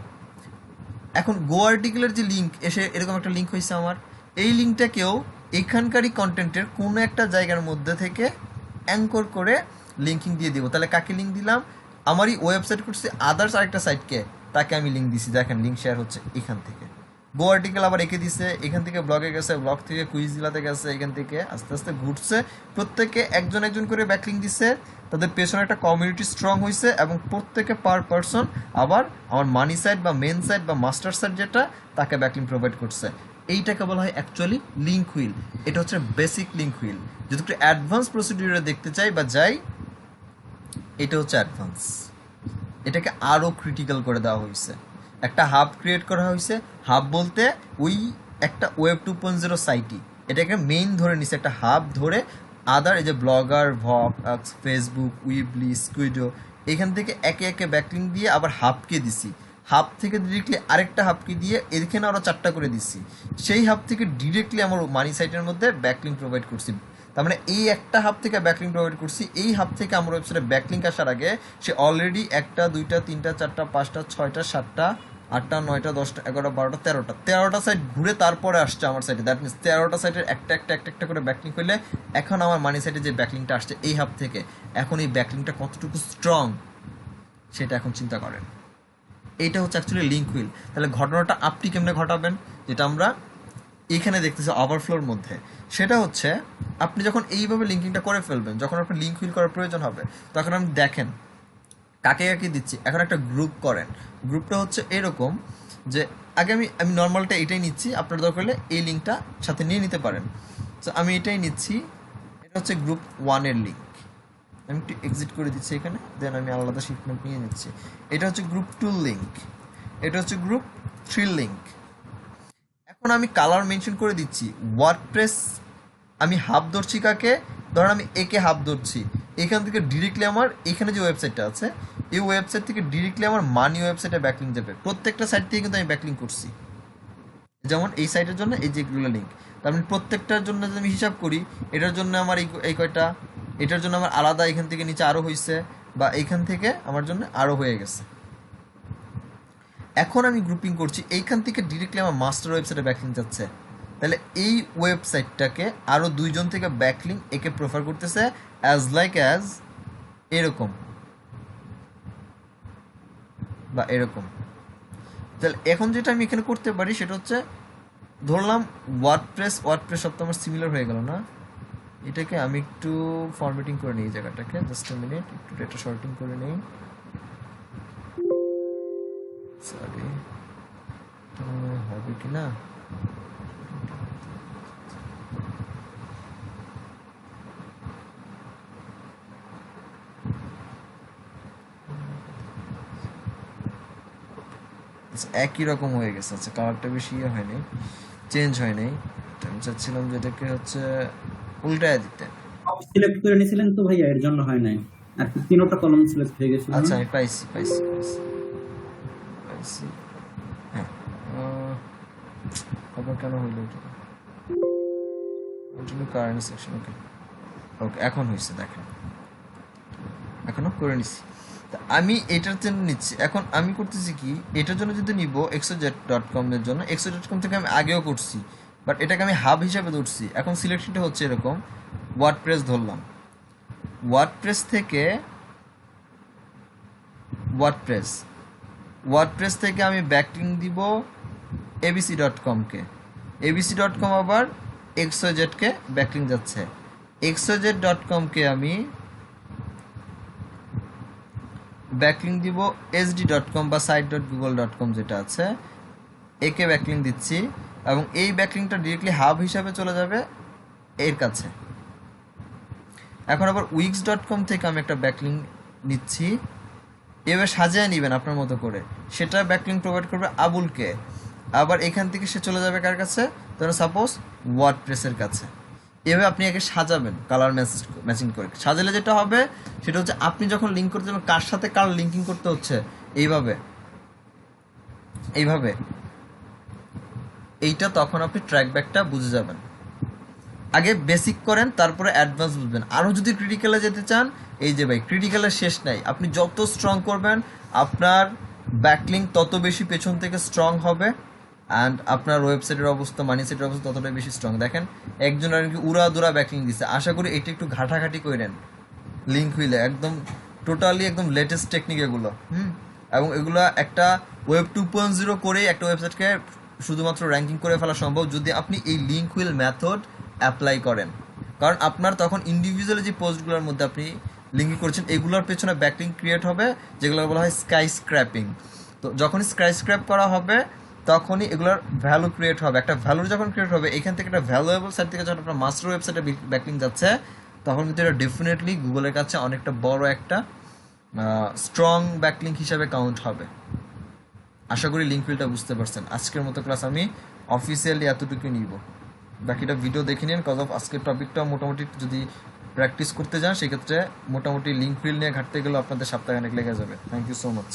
এখন গো আর্টিকেলের যে লিঙ্ক এসে এরকম একটা লিঙ্ক হয়েছে আমার, এই লিঙ্কটাকেও এখানকারই কন্টেন্টের কোনো একটা জায়গার মধ্যে থেকে অ্যাঙ্কর করে লিঙ্কিং দিয়ে দিব। তাহলে কাকে লিঙ্ক দিলাম? আমারই ওয়েবসাইট করছি আদার্স আরেকটা সাইটকে, তাকে আমি লিঙ্ক দিছি। দেখেন লিঙ্ক শেয়ার হচ্ছে এখান থেকে। গো আর্টিকেল আবার এঁকে দিছে, এখান থেকে ব্লগে গেছে, ব্লগ থেকে কুইজ দিলাতে গেছে, এখান থেকে আস্তে আস্তে ঘুরছে, প্রত্যেকে একজন একজন করে ব্যাকলিঙ্ক দিছে, তাদের পেছনে একটা কমিউনিটি স্ট্রং হয়েছে এবং প্রত্যেকে পার পারসন আবার আমার মানি সাইট বা মেন সাইট বা মাস্টার সাইট যেটা, তাকে ব্যাকলিঙ্ক প্রোভাইড করছে। এইটাকে বলা হয় অ্যাকচুয়ালি লিঙ্ক হুইল। এটা হচ্ছে বেসিক লিঙ্ক হুইল। যদি একটু অ্যাডভান্স প্রসিডিউরে দেখতে চাই বা যাই, এটা হচ্ছে অ্যাডভান্স। এটাকে আরও ক্রিটিক্যাল করে দেওয়া হয়েছে। একটা হাব ক্রিয়েট করা হয়েছে। হাব বলতে ওই একটা ওয়েব 2.0 সাইটই এটাকে মেইন ধরে নিছে, একটা হাব ধরে আদার এই যে ব্লগার, ভক্স, ফেসবুক, উইবলি, স্কুইডো, এখান থেকে একে একে ব্যাকলিং দিয়ে আবার হাবকে দিছি। হাব থেকে ডিরেক্টলি আরেকটা হাবকে দিয়ে এখানে আরও 4টা করে দিছি। সেই হাব থেকে ডিরেক্টলি আমার মানি সাইটের মধ্যে ব্যাকলিং প্রোভাইড করছি। তার মানে এই একটা হাব থেকে ব্যাকলিং প্রোভাইড করছি। এই হাব থেকে আমার ওয়েবসাইটে ব্যাকলিং আসার আগে সে অলরেডি 1টা 2টা 3টা 4টা 5টা 6টা 7টা 8টা 9টা 10টা 11টা 12টা 13টা সাইট ঘুরে তারপরে আসছে আমার সাইটে। দ্যাট মিনস 13টা সাইটের একটা করে ব্যাকলিং হইলে এখন আমার মানি সাইটে যে ব্যাকলিংটা আসছে এই হাব থেকে, এখন এই ব্যাকলিংটা কতটুকু স্ট্রং সেটা এখন চিন্তা করেন। এইটা হচ্ছে অ্যাকচুয়ালি লিঙ্ক হুইল। তাহলে ঘটনাটা আপনি কেমনে ঘটাবেন, যেটা আমরা এখানে দেখতেছি ওভারফ্লোর মধ্যে, সেটা হচ্ছে আপনি যখন এইভাবে লিঙ্কিংটা করে ফেলবেন, যখন আপনার লিঙ্ক হুইল করার প্রয়োজন হবে, তখন আপনি দেখেন কাকে কাকে দিচ্ছি। এখন একটা গ্রুপ করেন। গ্রুপটা হচ্ছে এরকম যে আগে আমি নর্মালটা এটাই নিচ্ছি, আপনার দরকার হলে এই লিঙ্কটা সাথে নিয়ে নিতে পারেন। তো আমি এটাই নিচ্ছি। এটা হচ্ছে গ্রুপ 1-এর লিঙ্ক। আমি একটু এক্সিট করে দিচ্ছি এখানে, দেন আমি আলাদা শিপমেন্ট নিয়ে নিচ্ছি। এটা হচ্ছে গ্রুপ 2 লিঙ্ক, এটা হচ্ছে গ্রুপ 3 লিঙ্ক। এখন আমি কালার মেনশন করে দিচ্ছি। ওয়ার্ডপ্রেস আমি হাব ধরছি কাকে, ধরেন আমি একে হাব ধরছি, এখান থেকে ডিরেক্টলি আমার এখানে যে ওয়েবসাইটটা আছে এই ওয়েবসাইট থেকে ডিরেক্টলি আমার মানি ওয়েবসাইটে ব্যাকলিং যাবে। প্রত্যেকটা সাইট থেকে কিন্তু আমি ব্যাকলিং করছি। যেমন এই সাইটের জন্য এই যেগুলো লিঙ্ক, তার মানে প্রত্যেকটার জন্য যদি আমি হিসাব করি, এটার জন্য আমার এই কয়টা, এটার জন্য আমার আলাদা এখান থেকে নিচে আরও হয়েছে, বা এইখান থেকে আমার জন্য আরও হয়ে গেছে। এখন আমি গ্রুপিং করছি, এইখান থেকে ডিরেক্টলি আমার মাস্টার ওয়েবসাইটে ব্যাকলিং যাচ্ছে। তাহলে এই ওয়েবসাইটটাকে আরও 2জন থেকে ব্যাকলিং একে প্রেফার করতেছে অ্যাজ এরকম বা এরকম। তাহলে এখন যেটা আমি এখানে করতে পারি সেটা হচ্ছে, ধরলাম ওয়ার্ডপ্রেস সব তো আমার সিমিলার হয়ে গেল না, এটাকে আমি একটু ফরম্যাটিং করে নিই জায়গাটাকে, জাস্ট মিনিট, একটু ডেটা শর্টিং করে নিই। সরি, হবে কি না? একই রকম হয়ে গেছে। আচ্ছা, কালারটা বেশি হয়নি, চেঞ্জ হয়নি। আমি চাচ্ছিলাম যে এটাকে হচ্ছে উল্টায় দিতে। সিলেক্ট করে নিয়েছিলেন তো ভাইয়া, এর জন্য হয় নাই। আর 3টা কলম সিলেক্ট হয়ে গেছে। আচ্ছা, আমি পাইছি। হ্যাঁ, আবার কেন হইলো এটা? কারেন্ট সেকশন, ওকে এখন হয়েছে। দেখেন এখনো করে নিচ্ছি। আমি এটার জন্য নিচ্ছি। এখন আমি করতেছি কি, এটার জন্য যদি নিব xyz.com এর জন্য, xyz.com থেকে আমি আগেও করছি, বাট এটাকে আমি হাব হিসাবে ধরছি। এখন সিলেকশনটা হচ্ছে এরকম, ওয়ার্ডপ্রেস ধরলাম, ওয়ার্ডপ্রেস থেকে ওয়ার্ডপ্রেস থেকে আমি ব্যাকলিং দিব abc.com-কে, abc.com আবার xyz-কে ব্যাকলিং যাচ্ছে। xyz.com-কে আমি ব্যাকলিং দিব sd.com বা site.google.com যেটা আছে, একে ব্যাকলিং দিচ্ছি, এবং এই ব্যাকলিংটা ডিরেক্টলি হাব হিসাবে চলে যাবে এর কাছে। এখন আবার wix.com থেকে আমি একটা ব্যাকলিং নিচ্ছি, এবার সাজিয়ে নেবেন আপনার মতো করে, সেটা ব্যাকলিং প্রোভাইড করবে আবুলকে। আবার এখান থেকে সে চলে যাবে কার কাছে, ধরুন সাপোজ ওয়ার্ডপ্রেসের কাছে। এভাবে আপনি আগে সাজাবেন কালার ম্যাচিং করে। সাজালে যেটা হবে সেটা হচ্ছে আপনি যখন লিঙ্ক করতে যাবেন কার সাথে কার লিঙ্কিং করতে হচ্ছে, এইভাবে এইটা তখন আপনি ট্র্যাক ব্যাকটা বুঝে যাবেন। আগে বেসিক করেন, তারপরে অ্যাডভান্স বুঝবেন। আরও যদি ক্রিটিক্যালে যেতে চান, এই যে ভাই ক্রিটিক্যালের শেষ নাই। আপনি যত স্ট্রং করবেন আপনার ব্যাকলিঙ্ক তত বেশি পেছন থেকে স্ট্রং হবে, অ্যান্ড আপনার ওয়েবসাইটের অবস্থা, মানি সাইটের অবস্থা ততটাই বেশি স্ট্রং। দেখেন একজন আর কি উড়াদুরা ব্যাকলিঙ্ক দিচ্ছে। আশা করি এটা একটু ঘাটাঘাটি করেন লিঙ্ক হুইলে, একদম টোটালি একদম লেটেস্ট টেকনিক এগুলো। এবং এগুলো একটা ওয়েব 2.0 করেই একটা ওয়েবসাইটকে শুধুমাত্র র্যাঙ্কিং করে ফেলা সম্ভব যদি আপনি এই লিঙ্ক হুইল মেথড অ্যাপ্লাই করেন। কারণ আপনার তখন ইন্ডিভিজুয়াল যে পোস্টগুলোর মধ্যে আপনি লিঙ্কিং করছেন এগুলোর পেছনে ব্যাকলিঙ্ক ক্রিয়েট হবে, যেগুলো বলা হয় স্কাই স্ক্র্যাপিং। তো যখনই স্কাই স্ক্র্যাপ করা হবে তখনই এগুলোর ভ্যালু ক্রিয়েট হবে। একটা ভ্যালু যখন ক্রিয়েট হবে, এখান থেকে একটা ভ্যালুয়েবল সাইট থেকে যখন আপনার মাস্টার ওয়েবসাইটে ব্যাকলিঙ্ক যাচ্ছে, তখন কিন্তু এটা ডেফিনেটলি গুগলের কাছে অনেকটা বড় একটা স্ট্রং ব্যাকলিঙ্ক হিসাবে কাউন্ট হবে। আশা করি লিঙ্ক হুইলটা বুঝতে পারছেন। আজকের মতো ক্লাস আমি অফিসিয়ালি এতটুকু নিব, বাকিটা ভিডিও দেখে নিন। কজ অফ আজকের টপিকটা মোটামুটি যদি প্র্যাকটিস করতে যান সেক্ষেত্রে মোটামুটি লিঙ্ক হুইল নিয়ে ঘাটতে গেলেও আপনাদের সপ্তাহখানেক লেগে যাবে। Thank you so much.